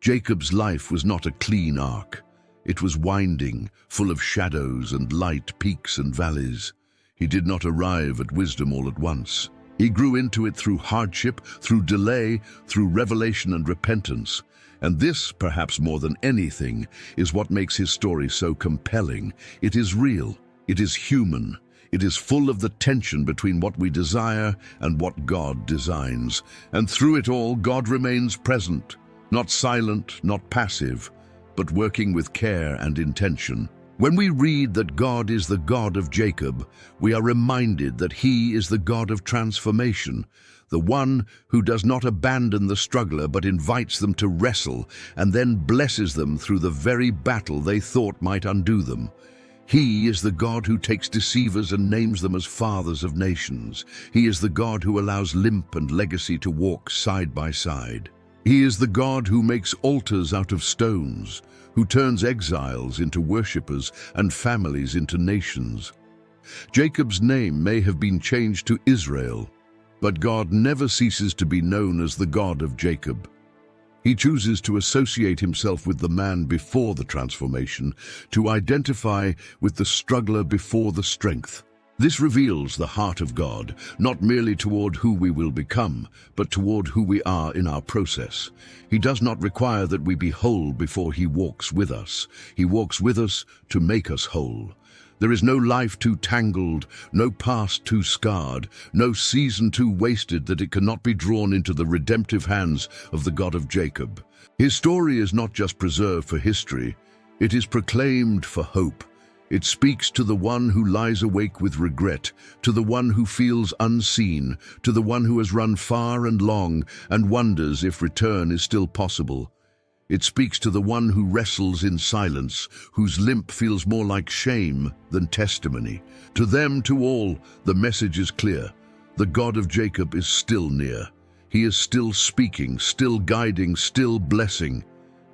Jacob's life was not a clean arc. It was winding, full of shadows and light, peaks and valleys. He did not arrive at wisdom all at once. He grew into it through hardship, through delay, through revelation and repentance. And this, perhaps more than anything, is what makes his story so compelling. It is real. It is human. It is full of the tension between what we desire and what God designs. And through it all, God remains present, not silent, not passive, but working with care and intention. When we read that God is the God of Jacob, we are reminded that he is the God of transformation, the one who does not abandon the struggler but invites them to wrestle and then blesses them through the very battle they thought might undo them. He is the God who takes deceivers and names them as fathers of nations. He is the God who allows limp and legacy to walk side by side. He is the God who makes altars out of stones, who turns exiles into worshippers and families into nations. Jacob's name may have been changed to Israel, but God never ceases to be known as the God of Jacob. He chooses to associate himself with the man before the transformation, to identify with the struggler before the strength. This reveals the heart of God, not merely toward who we will become, but toward who we are in our process. He does not require that we be whole before he walks with us. He walks with us to make us whole. There is no life too tangled, no past too scarred, no season too wasted that it cannot be drawn into the redemptive hands of the God of Jacob. His story is not just preserved for history, it is proclaimed for hope. It speaks to the one who lies awake with regret, to the one who feels unseen, to the one who has run far and long and wonders if return is still possible. It speaks to the one who wrestles in silence, whose limp feels more like shame than testimony. To them, to all, the message is clear. The God of Jacob is still near. He is still speaking, still guiding, still blessing.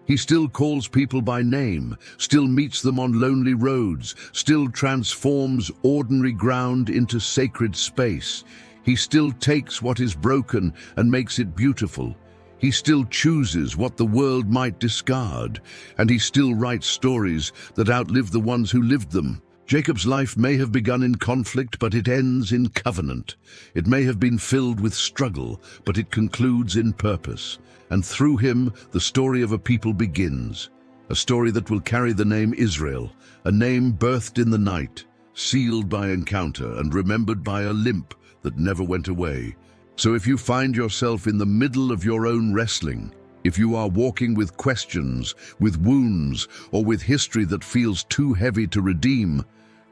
He still calls people by name, still meets them on lonely roads, still transforms ordinary ground into sacred space. He still takes what is broken and makes it beautiful. He still chooses what the world might discard, and he still writes stories that outlive the ones who lived them. Jacob's life may have begun in conflict, but it ends in covenant. It may have been filled with struggle, but it concludes in purpose. And through him, the story of a people begins. A story that will carry the name Israel, a name birthed in the night, sealed by encounter and remembered by a limp that never went away. So if you find yourself in the middle of your own wrestling, if you are walking with questions, with wounds, or with history that feels too heavy to redeem,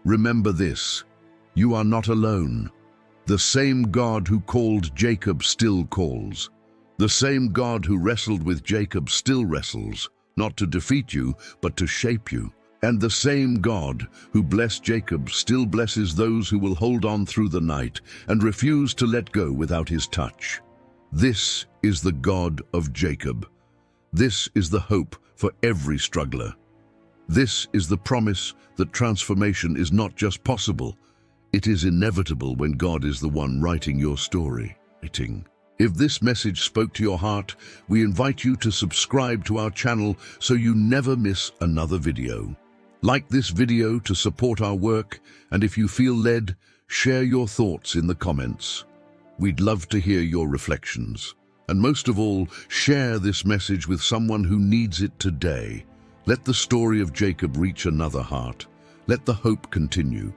remember this: you are not alone. The same God who called Jacob still calls. The same God who wrestled with Jacob still wrestles, not to defeat you, but to shape you. And the same God who blessed Jacob still blesses those who will hold on through the night and refuse to let go without his touch. This is the God of Jacob. This is the hope for every struggler. This is the promise that transformation is not just possible, it is inevitable when God is the one writing your story. If this message spoke to your heart, we invite you to subscribe to our channel so you never miss another video. Like this video to support our work, and if you feel led, share your thoughts in the comments. We'd love to hear your reflections. And most of all, share this message with someone who needs it today. Let the story of Jacob reach another heart. Let the hope continue.